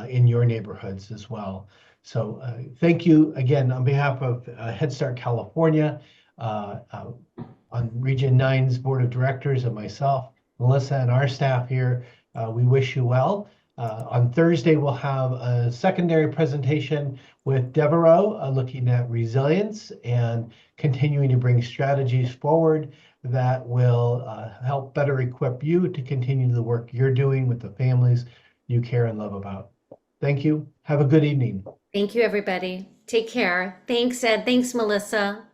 in your neighborhoods as well. So thank you again on behalf of Head Start California, on Region 9's Board of Directors and myself, Melissa, and our staff here. We wish you well. On Thursday, we'll have a secondary presentation with Devereaux looking at resilience and continuing to bring strategies forward that will help better equip you to continue the work you're doing with the families you care and love about. Thank you. Have a good evening. Thank you, everybody. Take care. Thanks, Ed. Thanks, Melissa.